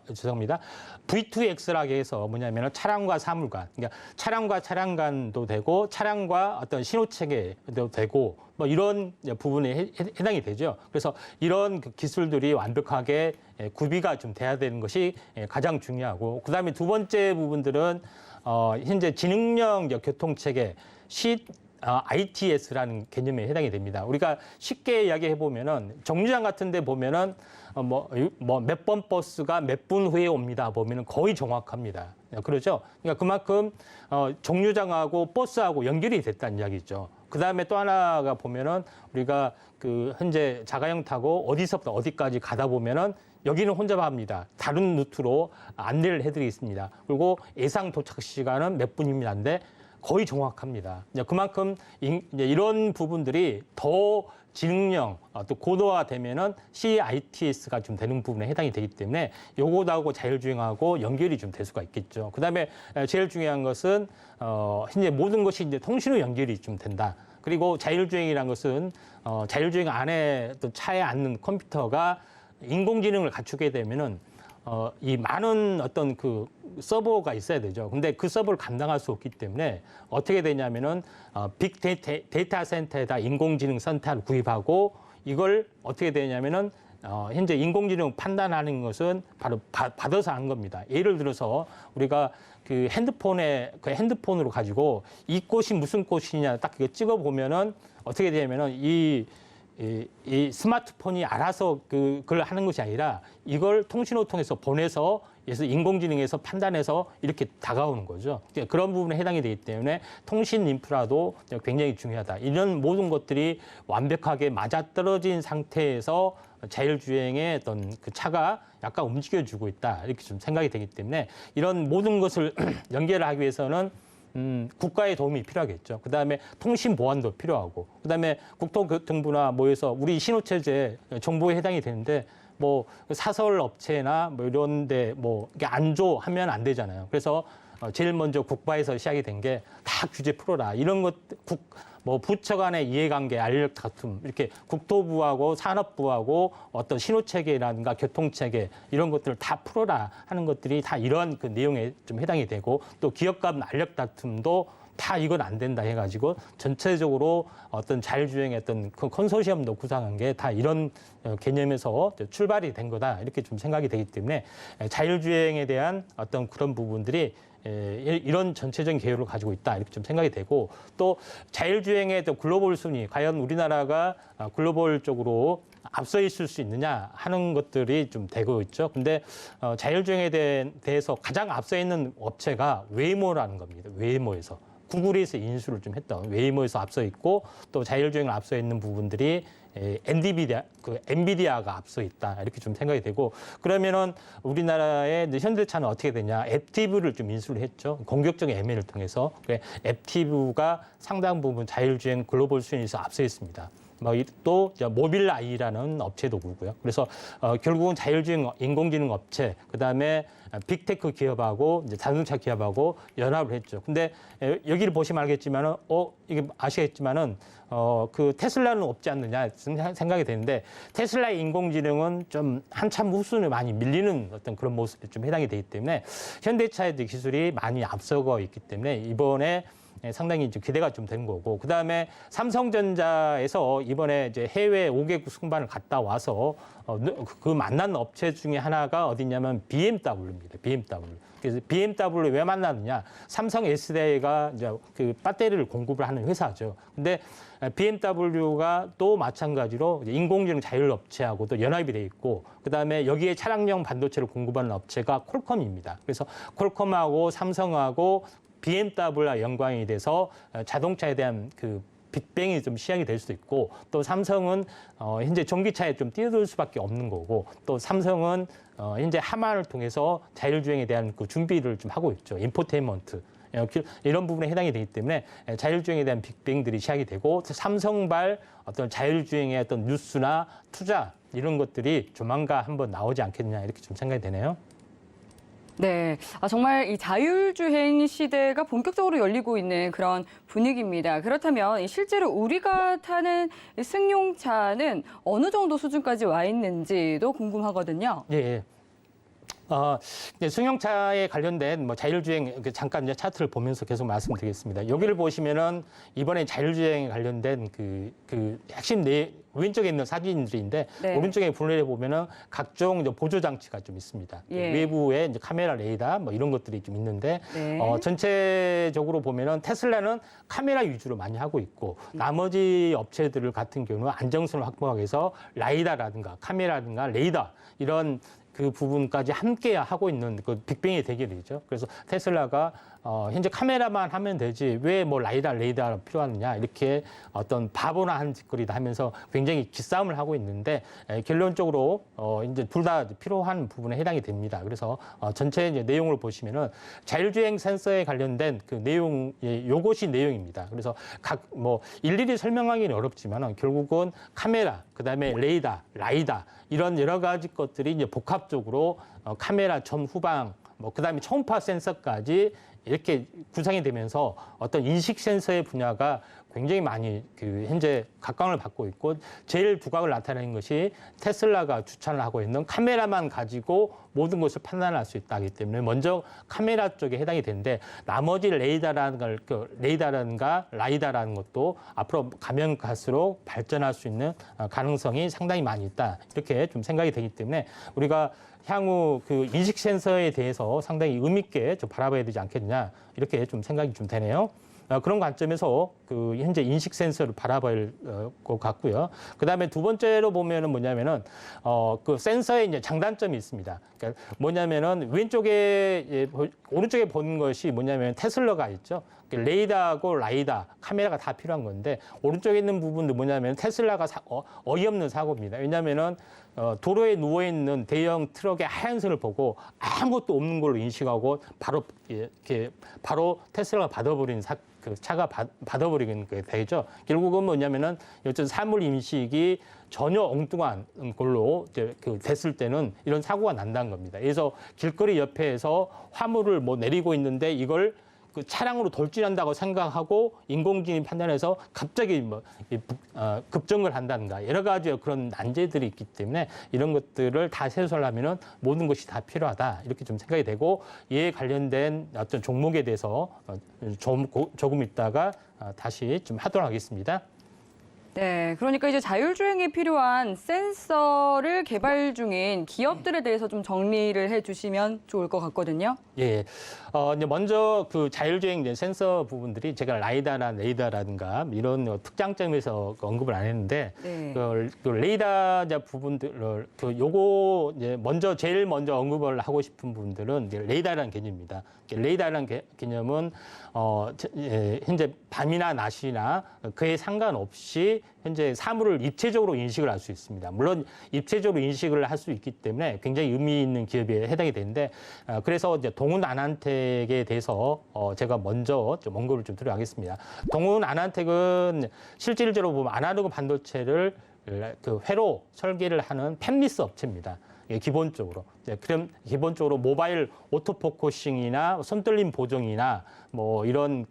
죄송합니다. V2X라고 해서 뭐냐면은 차량과 사물관. 그러니까 차량과 차량관도 되고 차량과 어떤 신호 체계도 되고 뭐 이런 부분에 해당이 되죠. 그래서 이런 그 기술들이 완벽하게 구비가 좀 돼야 되는 것이 가장 중요하고 그다음에 두 번째 부분들은 현재 지능형 교통체계 ITS라는 개념에 해당이 됩니다. 우리가 쉽게 이야기해 보면은 정류장 같은 데 보면은 몇 번 버스가 몇 분 후에 옵니다. 보면은 거의 정확합니다. 그렇죠? 그러니까 그만큼 정류장하고 버스하고 연결이 됐다는 이야기죠. 그다음에 또 하나가 보면은 우리가 그 현재 자가용 타고 어디서부터 어디까지 가다 보면은 여기는 혼자 갑니다. 다른 루트로 안내를 해드리겠습니다. 그리고 예상 도착 시간은 몇 분입니다인데 거의 정확합니다. 그만큼 이런 부분들이 더 지능형 또 고도화 되면은 CITS가 좀 되는 부분에 해당이 되기 때문에 요거하고 자율주행하고 연결이 좀 될 수가 있겠죠. 그다음에 제일 중요한 것은 현재 모든 것이 이제 통신으로 연결이 좀 된다. 그리고 자율주행이라는 것은 자율주행 안에 또 차에 앉는 컴퓨터가 인공지능을 갖추게 되면은 이 많은 어떤 그 서버가 있어야 되죠. 근데 그 서버를 감당할 수 없기 때문에 어떻게 되냐면은 빅데이터 센터에다 인공지능 센터를 구입하고 이걸 어떻게 되냐면은 현재 인공지능 판단하는 것은 바로 받아서 하는 겁니다. 예를 들어서 우리가 그 핸드폰으로 가지고 이 꽃이 무슨 꽃이냐 딱 그거 찍어 보면은 어떻게 되냐면은 이 스마트폰이 알아서 그걸 하는 것이 아니라 이걸 통신호 통해서 보내서 그래서 인공지능에서 판단해서 이렇게 다가오는 거죠. 그런 부분에 해당이 되기 때문에 통신 인프라도 굉장히 중요하다. 이런 모든 것들이 완벽하게 맞아떨어진 상태에서 자율주행의 어떤 그 차가 약간 움직여주고 있다. 이렇게 좀 생각이 되기 때문에 이런 모든 것을 연결하기 위해서는 국가의 도움이 필요하겠죠. 그다음에 통신 보안도 필요하고, 그다음에 국토교통부나 뭐해서 우리 신호체제 정보에 해당이 되는데 뭐 사설 업체나 뭐 이런데 뭐 이게 안 줘 하면 안 되잖아요. 그래서 제일 먼저 국가에서 시작이 된 게 다 규제 풀어라 이런 것 부처 간의 이해관계, 알력 다툼, 이렇게 국토부하고 산업부하고 어떤 신호체계라든가 교통체계 이런 것들을 다 풀어라 하는 것들이 다 이러한 그 내용에 좀 해당이 되고 또 기업 간 알력 다툼도 다 이건 안 된다 해가지고 전체적으로 어떤 자율주행의 어떤 그 컨소시엄도 구상한 게 다 이런 개념에서 출발이 된 거다 이렇게 좀 생각이 되기 때문에 자율주행에 대한 어떤 그런 부분들이 이런 전체적인 개요를 가지고 있다 이렇게 좀 생각이 되고 또 자율주행의 또 글로벌 순위 과연 우리나라가 글로벌적으로 앞서 있을 수 있느냐 하는 것들이 좀 되고 있죠. 근데 자율주행에 대해서 가장 앞서 있는 업체가 웨이모라는 겁니다. 웨이모에서 구글에서 인수를 좀 했던 웨이모에서 앞서 있고 또 자율주행을 앞서 있는 부분들이 엔비디아가 앞서 있다 이렇게 좀 생각이 되고 그러면은 우리나라의 현대차는 어떻게 되냐 앱티브를 좀 인수를 했죠 공격적인 M&A를 통해서 앱티브가 상당 부분 자율주행 글로벌 순위에서 앞서 있습니다. 또 모빌아이라는 업체도 그렇고요. 그래서 결국은 자율주행 인공지능 업체 그다음에 빅테크 기업하고 이제 자동차 기업하고 연합을 했죠. 근데 여기를 보시면 알겠지만은 이게 아시겠지만은 그 테슬라는 없지 않느냐 생각이 되는데 테슬라의 인공지능은 좀 한참 후순위에 많이 밀리는 어떤 그런 모습이 좀 해당이 되기 때문에 현대차의 기술이 많이 앞서고 있기 때문에 이번에 상당히 이제 기대가 좀 된 거고, 그 다음에 삼성전자에서 이번에 이제 해외 5개국 순방을 갔다 와서 그 만난 업체 중에 하나가 어디냐면 BMW입니다. BMW. 그래서 BMW 왜 만나느냐? 삼성 SDI가 이제 그 배터리를 공급을 하는 회사죠. 근데 BMW가 또 마찬가지로 인공지능 자율 업체하고도 연합이 돼 있고, 그 다음에 여기에 차량용 반도체를 공급하는 업체가 퀄컴입니다. 그래서 퀄컴하고 삼성하고 BMW와 연관이 돼서 자동차에 대한 그 빅뱅이 좀 시작이 될 수도 있고 또 삼성은 현재 전기차에 좀 뛰어들 수밖에 없는 거고 또 삼성은 현재 하마를 통해서 자율주행에 대한 그 준비를 좀 하고 있죠. 인포테인먼트. 이런 부분에 해당이 되기 때문에 자율주행에 대한 빅뱅들이 시작이 되고 삼성발 어떤 자율주행의 어떤 뉴스나 투자 이런 것들이 조만간 한번 나오지 않겠느냐 이렇게 좀 생각이 되네요. 네, 정말 이 자율주행 시대가 본격적으로 열리고 있는 그런 분위기입니다. 그렇다면 실제로 우리가 타는 이 승용차는 어느 정도 수준까지 와 있는지도 궁금하거든요. 예. 승용차에 관련된 뭐 자율주행 잠깐 이제 차트를 보면서 계속 말씀드리겠습니다. 여기를 보시면은 이번에 자율주행에 관련된 그 핵심 왼쪽에 있는 사진들인데 네. 오른쪽에 분류해 보면은 각종 이제 보조 장치가 좀 있습니다. 예. 외부에 이제 카메라, 레이더 뭐 이런 것들이 좀 있는데 네. 전체적으로 보면은 테슬라는 카메라 위주로 많이 하고 있고 나머지 업체들 같은 경우는 안정성을 확보하기 위해서 라이다라든가 카메라라든가 레이더 이런 그 부분까지 함께 하고 있는 그 빅뱅의 대결이죠. 그래서 테슬라가 현재 카메라만 하면 되지 왜 뭐 라이다, 레이더가 필요하느냐 이렇게 어떤 바보나 한 짓거리다 하면서 굉장히 기싸움을 하고 있는데 결론적으로 이제 둘 다 필요한 부분에 해당이 됩니다. 그래서 전체 이제 내용을 보시면은 자율주행 센서에 관련된 그 내용, 요것이 내용입니다. 그래서 각 뭐 일일이 설명하기는 어렵지만은 결국은 카메라, 그다음에 레이더, 라이다 이런 여러 가지 것들이 이제 복합적으로 카메라 전후방 뭐 그다음에 초음파 센서까지 이렇게 구성이 되면서 어떤 인식 센서의 분야가 굉장히 많이 현재 각광을 받고 있고 제일 두각을 나타내는 것이 테슬라가 추천을 하고 있는 카메라만 가지고 모든 것을 판단할 수 있다기 때문에 먼저 카메라 쪽에 해당이 되는데 나머지 레이더라든가 라이다라는 것도 앞으로 가면 갈수록 발전할 수 있는 가능성이 상당히 많이 있다. 이렇게 좀 생각이 되기 때문에 우리가 향후 그 인식 센서에 대해서 상당히 의미 있게 좀 바라봐야 되지 않겠느냐 이렇게 좀 생각이 좀 되네요. 그런 관점에서 그 현재 인식 센서를 바라볼 것 같고요. 그 다음에 두 번째로 보면은 뭐냐면은 그 센서에 이제 장단점이 있습니다. 그러니까 뭐냐면은 오른쪽에 보는 것이 뭐냐면 테슬라가 있죠. 레이더하고 라이다, 카메라가 다 필요한 건데 오른쪽에 있는 부분도 뭐냐면 테슬라가 어이없는 사고입니다. 왜냐면은 도로에 누워 있는 대형 트럭의 하얀색을 보고 아무것도 없는 걸로 인식하고 바로 이렇게 바로 테슬라가 받아버리는 그 차가 받아버리는 게 되죠. 결국은 뭐냐면은 어떤 사물 인식이 전혀 엉뚱한 걸로 이제 됐을 때는 이런 사고가 난다는 겁니다. 그래서 길거리 옆에서 화물을 뭐 내리고 있는데 이걸 그 차량으로 돌진한다고 생각하고 인공지능이 판단해서 갑자기 뭐 급정을 한다든가 여러 가지 그런 난제들이 있기 때문에 이런 것들을 다 해소하려면은 모든 것이 다 필요하다 이렇게 좀 생각이 되고 이에 관련된 어떤 종목에 대해서 조금 있다가 다시 좀 하도록 하겠습니다. 네, 그러니까 이제 자율주행에 필요한 센서를 개발 중인 기업들에 대해서 좀 정리를 해주시면 좋을 것 같거든요. 예. 이제 먼저 그 자율주행 이제 센서 부분들이 제가 라이다나 레이더라든가 이런 특장점에서 언급을 안 했는데 네. 그 레이더 부분들 요거 이제 제일 먼저 언급을 하고 싶은 부분들은 이제 레이더라는 개념입니다. 레이더라는 개념은 현재 밤이나 낮이나 그에 상관없이 현재 사물을 입체적으로 인식을 할 수 있습니다. 물론 입체적으로 인식을 할 수 있기 때문에 굉장히 의미 있는 기업에 해당이 되는데 그래서 이제 동훈 아난텍에 대해서 제가 먼저 좀 언급을 좀 드려야겠습니다. 동훈 아난텍은 실질적으로 보면 아날로그 반도체를 그 회로 설계를 하는 팹리스 업체입니다. 기본적으로. 그럼 기본적으로 모바일 오토포커싱이나 손떨림 보정이나 뭐 이런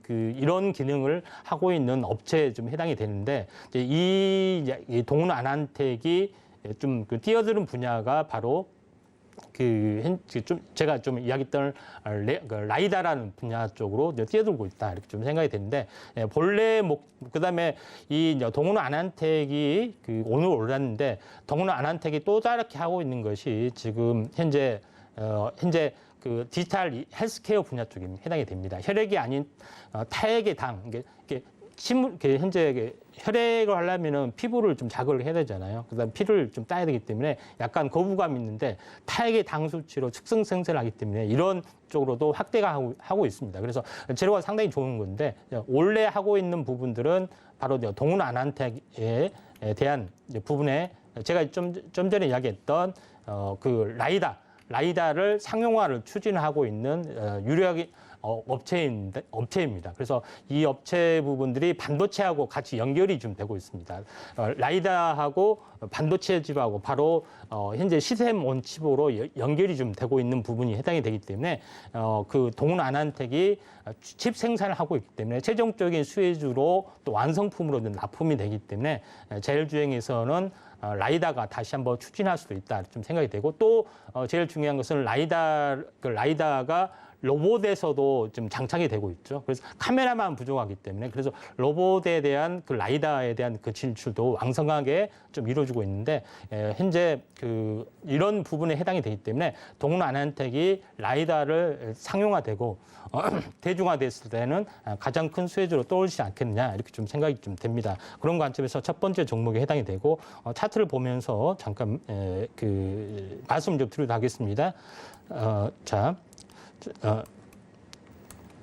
기능을 하고 있는 업체에 좀 해당이 되는데 이 동훈 아난텍이 좀 뛰어드는 분야가 바로 제가 좀 이야기했던 라이다라는 분야 쪽으로 뛰어들고 있다 이렇게 좀 생각이 되는데 본래 그다음에 이 동훈 아난텍이 오늘 올랐는데 동훈 아난텍이 또 다르게 하고 있는 것이 지금 현재 그 디지털 헬스케어 분야 쪽에 해당이 됩니다. 혈액이 아닌 타액의 당 현재 혈액을 하려면은 피부를 좀 자극을 해야 되잖아요. 그다음 피를 좀 따야 되기 때문에 약간 거부감이 있는데 타액의 당 수치로 측성 생성을 하기 때문에 이런 쪽으로도 확대가 하고 있습니다. 그래서 재료가 상당히 좋은 건데 원래 하고 있는 부분들은 바로 동운 안한택에 대한 부분에 제가 좀 전에 이야기했던 그 라이다를 상용화를 추진하고 있는 유력의 업체입니다. 그래서 이 업체 부분들이 반도체하고 같이 연결이 좀 되고 있습니다. 라이다하고 반도체 집하고 바로 현재 시스템 온 칩으로 연결이 좀 되고 있는 부분이 해당이 되기 때문에 그 동운 안한택이 칩 생산을 하고 있기 때문에 최종적인 수혜주로 또 완성품으로 납품이 되기 때문에 자율주행에서는 라이다가 다시 한번 추진할 수도 있다 좀 생각이 되고 또 제일 중요한 것은 라이다가 로봇에서도 좀 장착이 되고 있죠. 그래서 카메라만 부족하기 때문에 그래서 로봇에 대한 그 라이다에 대한 그 진출도 왕성하게 좀 이루어지고 있는데 현재 이런 부분에 해당이 되기 때문에 동운 안한택이 라이다를 상용화되고 대중화됐을 때는 가장 큰 수혜주로 떠오르지 않겠느냐 이렇게 좀 생각이 좀 됩니다. 그런 관점에서 첫 번째 종목에 해당이 되고 차트를 보면서 잠깐 말씀 좀 드리도록 하겠습니다.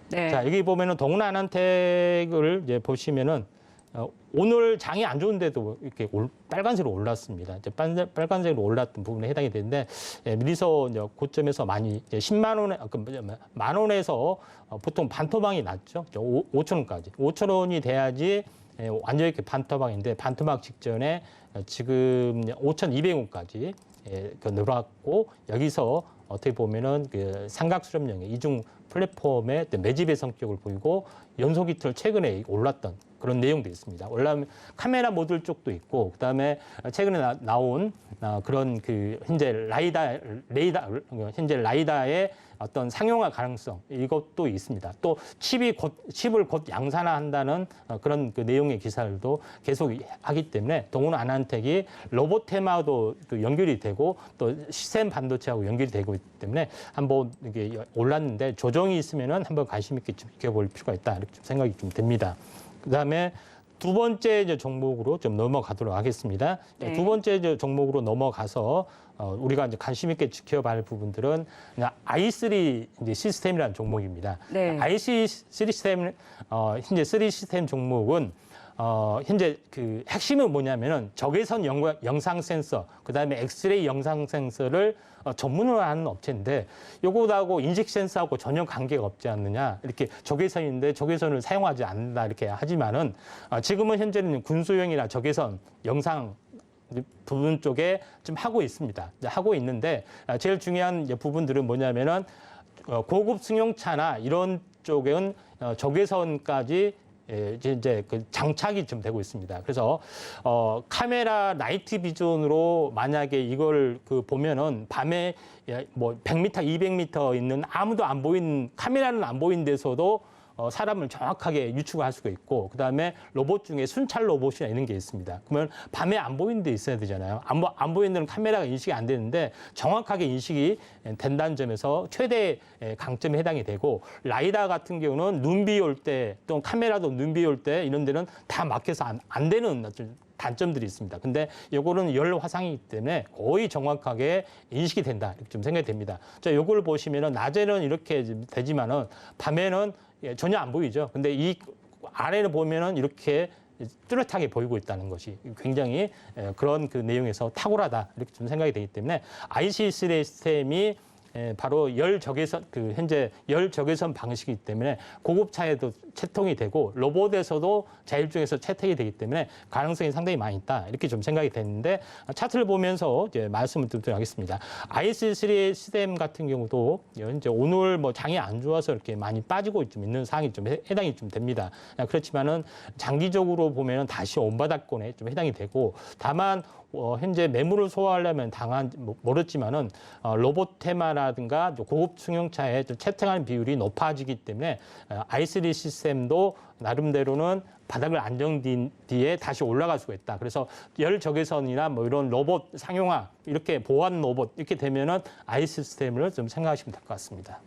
네. 자, 여기 보면은 동운 안한택을 이제 보시면은 오늘 장이 안 좋은데도 이렇게 빨간색으로 올랐습니다. 이제 빨간색으로 올랐던 부분에 해당이 되는데 미리서 이제 고점에서 많이 이제 10만 원에 만 원에서 보통 반토막이 났죠. 5천 원까지. 5천 원이 돼야지 완전히 이렇게 반토막인데 반토막 직전에 지금 5,200원까지 늘어났고 여기서 어떻게 보면은 그 삼각수렴형의 이중 플랫폼의 매집의 성격을 보이고 연속 이틀 최근에 올랐던 그런 내용도 있습니다. 올라면 카메라 모듈 쪽도 있고 그다음에 최근에 나온 그런 현재 라이다의 어떤 상용화 가능성 이것도 있습니다. 또 칩을 곧 양산화한다는 그런 그 내용의 기사들도 계속 하기 때문에 동운 안한택이 로봇 테마도 연결이 되고 또 시스템 반도체하고 연결이 되고 있기 때문에 한번 이게 올랐는데 조정이 있으면은 한번 관심 있게 지켜볼 필요가 있다 이렇게 좀 생각이 좀 됩니다. 그다음에 두 번째 이제 종목으로 좀 넘어가도록 하겠습니다. 네. 두 두 번째 이제 종목으로 넘어가서 우리가 이제 관심 있게 지켜봐야 할 부분들은 i3 이제 시스템이라는 종목입니다. 네. i3 시스템 현재 3 시스템 종목은 현재 그 핵심은 뭐냐면은 적외선 영상 센서, 그다음에 엑스레이 영상 센서를 전문으로 하는 업체인데 요거하고 인식 센서하고 전혀 관계가 없지 않느냐. 이렇게 적외선인데 적외선을 사용하지 않는다 이렇게 하지만은 지금은 현재는 군소형이나 적외선 영상 부분 쪽에 좀 하고 있습니다. 하고 있는데 제일 중요한 부분들은 뭐냐면은 고급 승용차나 이런 쪽은 적외선까지 이제 그 장착이 좀 되고 있습니다. 그래서 카메라 나이트 비전으로 만약에 이걸 보면은 밤에 뭐 100m, 200m 있는 아무도 안 보이는 카메라는 안 보이는 데서도 사람을 정확하게 유추할 수가 있고 그다음에 로봇 중에 순찰 로봇이나 이런 게 있습니다. 그러면 밤에 안 보이는 데 있어야 되잖아요. 안 보이는 데는 카메라가 인식이 안 되는데 정확하게 인식이 된다는 점에서 최대 강점에 해당이 되고 라이다 같은 경우는 눈 비 올 때 또 카메라도 눈 비 올 때 이런 데는 다 막혀서 안 되는 단점들이 있습니다. 근데 요거는 열 화상이기 때문에 거의 정확하게 인식이 된다. 이렇게 좀 생각이 됩니다. 자, 요걸 보시면은 낮에는 이렇게 되지만은 밤에는 전혀 안 보이죠. 근데 이 아래를 보면은 이렇게 뚜렷하게 보이고 있다는 것이 굉장히 그런 그 내용에서 탁월하다. 이렇게 좀 생각이 되기 때문에 IC 시스템이 바로 열 적외선 현재 열 적외선 방식이기 때문에 고급차에도 채통이 되고 로봇에서도 자율주행에서 채택이 되기 때문에 가능성이 상당히 많이 있다 이렇게 좀 생각이 되는데 차트를 보면서 이제 말씀을 드리도록 하겠습니다. IC3 시스템 같은 경우도 이제 오늘 뭐 장이 안 좋아서 이렇게 많이 빠지고 좀 있는 상황이 좀 해당이 좀 됩니다. 그렇지만은 장기적으로 보면은 다시 온바닥권에 좀 해당이 되고 다만 현재 매물을 소화하려면 멀었지만은 로봇 테마라든가 고급 승용차에 채택하는 비율이 높아지기 때문에 i3 시스템도 나름대로는 바닥을 안정 뒤에 다시 올라갈 수가 있다. 그래서 열 적외선이나 뭐 이런 로봇 상용화 이렇게 보안 로봇 이렇게 되면은 i 시스템을 좀 생각하시면 될 것 같습니다.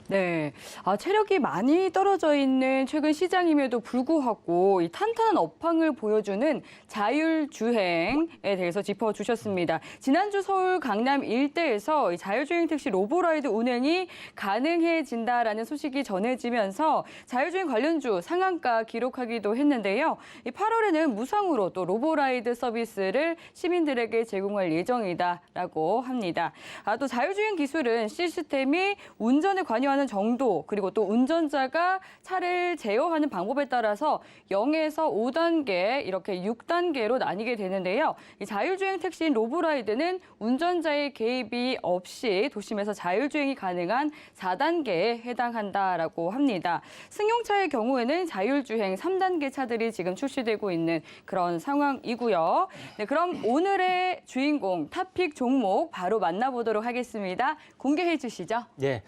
네, 체력이 많이 떨어져 있는 최근 시장임에도 불구하고 이 탄탄한 업황을 보여주는 자율주행에 대해서 짚어주셨습니다. 지난주 서울 강남 일대에서 이 자율주행 택시 로보라이드 운행이 가능해진다라는 소식이 전해지면서 자율주행 관련주 상한가 기록하기도 했는데요. 이 8월에는 무상으로 또 로보라이드 서비스를 시민들에게 제공할 예정이다라고 합니다. 또 자율주행 기술은 시스템이 운전에 관여하는 정도 그리고 또 운전자가 차를 제어하는 방법에 따라서 0에서 5단계 이렇게 6단계로 나뉘게 되는데요. 이 자율주행 택시인 로보라이드는 운전자의 개입이 없이 도심에서 자율주행이 가능한 4단계에 해당한다라고 합니다. 승용차의 경우에는 자율주행 3단계 차들이 지금 출시되고 있는 그런 상황이고요. 네, 그럼 오늘의 주인공 탑픽 종목 바로 만나보도록 하겠습니다. 공개해 주시죠. 예,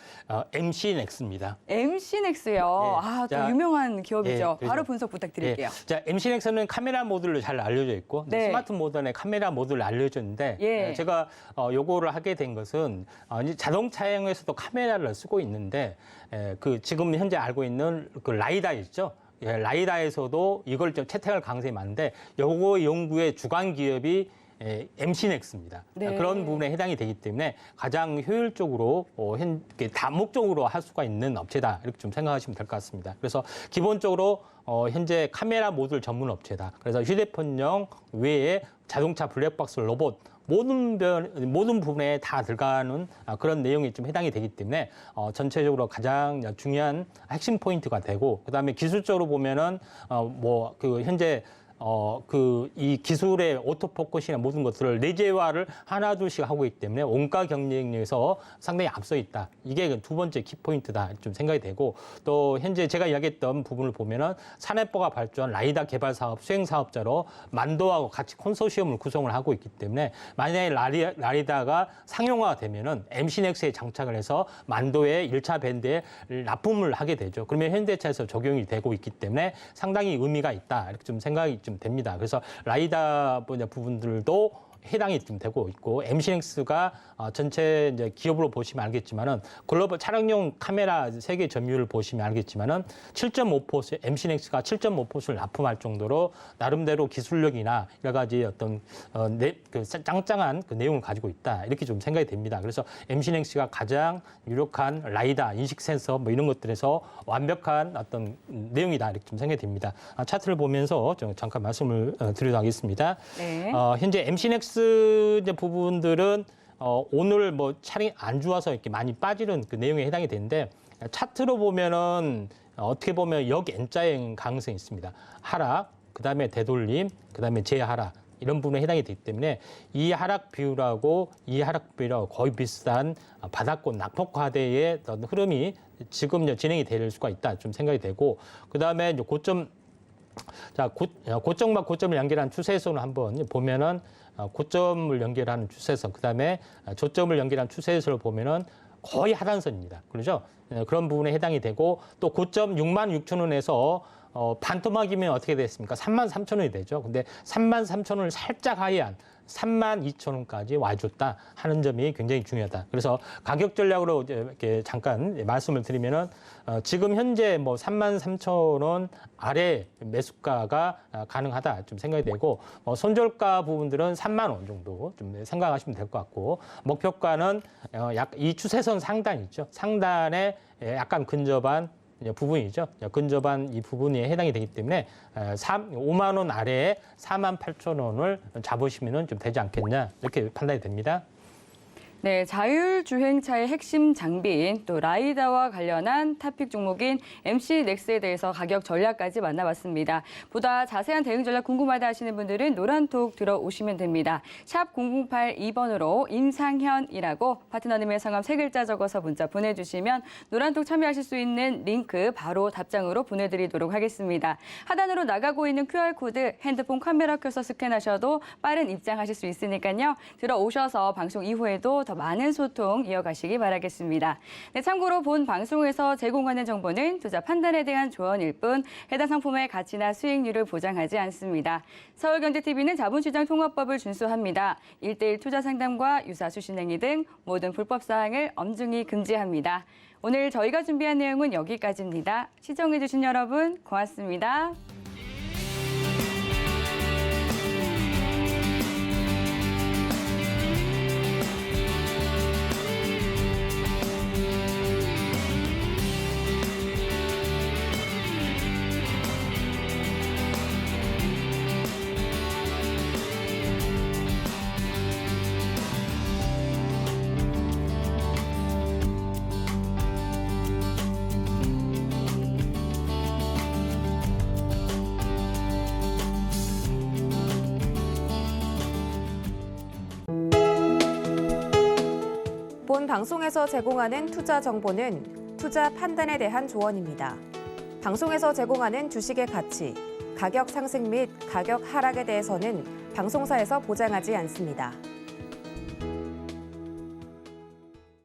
MC넥스입니다. MC넥스요. 예, 또 자, 유명한 기업이죠. 예, 바로 분석 부탁드릴게요. 예. 자, MC넥스는 카메라 모듈로 잘 알려져 있고 네. 스마트 모던의 카메라 모듈을 알려줬는데 예. 제가 요거를 하게 된 것은 이제 자동차용에서도 카메라를 쓰고 있는데 그 지금 현재 알고 있는 그 라이다 있죠. 예, 라이다에서도 이걸 좀 채택할 가능성이 많은데 요거 연구의 주관 기업이 MC넥스입니다. 네. 그런 부분에 해당이 되기 때문에 가장 효율적으로 다목적으로 할 수가 있는 업체다 이렇게 좀 생각하시면 될 것 같습니다. 그래서 기본적으로 현재 카메라 모듈 전문 업체다. 그래서 휴대폰용 외에 자동차 블랙박스 로봇 모든 부분에 다 들어가는 그런 내용이 좀 해당이 되기 때문에 전체적으로 가장 중요한 핵심 포인트가 되고 그다음에 기술적으로 보면은 현재 이 기술의 오토포커스나 모든 것들을 내재화를 하나둘씩 하고 있기 때문에 원가 경쟁력에서 상당히 앞서 있다. 이게 두 번째 키포인트다. 좀 생각이 되고 또 현재 제가 이야기했던 부분을 보면은 산업부가 발주한 라이다 개발 사업 수행 사업자로 만도하고 같이 컨소시엄을 구성을 하고 있기 때문에 만약에 라이다가 상용화가 되면은 MC넥스에 장착을 해서 만도의 1차 밴드에 납품을 하게 되죠. 그러면 현대차에서 적용이 되고 있기 때문에 상당히 의미가 있다. 이렇게 좀 생각이 좀 됩니다. 그래서 라이다 분야 부분들도 해당이 좀 되고 있고 MC넥스가 전체 이제 기업으로 보시면 알겠지만은 글로벌 촬영용 카메라 세계 점유율을 보시면 알겠지만은 7.5%, MC넥스가 7.5%를 납품할 정도로 나름대로 기술력이나 여러 가지 어떤 짱짱한 그 내용을 가지고 있다 이렇게 좀 생각이 됩니다. 그래서 MC넥스가 가장 유력한 라이다 인식 센서 뭐 이런 것들에서 완벽한 어떤 내용이다 이렇게 좀 생각이 됩니다. 차트를 보면서 좀 잠깐 말씀을 드리도록 하겠습니다. 네. 현재 MC넥스 이제 부분들은 오늘 뭐 차량이 안 좋아서 이렇게 많이 빠지는 그 내용에 해당이 되는데 차트로 보면은 어떻게 보면 역N자의 가능성이 있습니다. 하락, 그다음에 되돌림, 그다음에 재하락 이런 부분에 해당이 되기 때문에 이 하락 비율하고 거의 비슷한 바닥권 낙폭과대의 어떤 흐름이 지금 진행이 될 수가 있다 좀 생각이 되고 그다음에 이제 고점과 고점을 연결한 추세선을 한번 보면은 고점을 연결하는 추세선, 그다음에 저점을 연결한 추세선을 보면은 거의 하단선입니다. 그렇죠? 그런 부분에 해당이 되고 또 고점 66,000원에서 반토막이면 어떻게 됐습니까? 33,000원이 되죠. 근데 33,000원을 살짝 하회한 32,000원까지 와줬다 하는 점이 굉장히 중요하다. 그래서 가격 전략으로 이렇게 잠깐 말씀을 드리면은 지금 현재 뭐 33,000원 아래 매수가가 가능하다 좀 생각이 되고 손절가 부분들은 3만 원 정도 좀 생각하시면 될 것 같고 목표가는 이 추세선 상단 있죠. 상단에 약간 근접한 부분이죠. 근접한 이 부분이 해당이 되기 때문에 5만 원 아래에 48,000원을 잡으시면 좀 되지 않겠냐 이렇게 판단이 됩니다. 네, 자율주행차의 핵심 장비인 또 라이다와 관련한 탑픽 종목인 MC넥스에 대해서 가격 전략까지 만나봤습니다. 보다 자세한 대응 전략 궁금하다 하시는 분들은 노란톡 들어오시면 됩니다. 샵 0082번으로 임상현이라고 파트너님의 성함 3글자 적어서 문자 보내주시면 노란톡 참여하실 수 있는 링크 바로 답장으로 보내드리도록 하겠습니다. 하단으로 나가고 있는 QR코드 핸드폰 카메라 켜서 스캔하셔도 빠른 입장하실 수 있으니까요. 들어오셔서 방송 이후에도 더 많은 소통 이어가시기 바라겠습니다. 네, 참고로 본 방송에서 제공하는 정보는 투자 판단에 대한 조언일 뿐 해당 상품의 가치나 수익률을 보장하지 않습니다. 서울경제TV는 자본시장 통합법을 준수합니다. 1:1 투자 상담과 유사 수신행위 등 모든 불법 사항을 엄중히 금지합니다. 오늘 저희가 준비한 내용은 여기까지입니다. 시청해주신 여러분 고맙습니다. 본 방송에서 제공하는 투자 정보는 투자 판단에 대한 조언입니다. 방송에서 제공하는 주식의 가치, 가격 상승 및 가격 하락에 대해서는 방송사에서 보장하지 않습니다.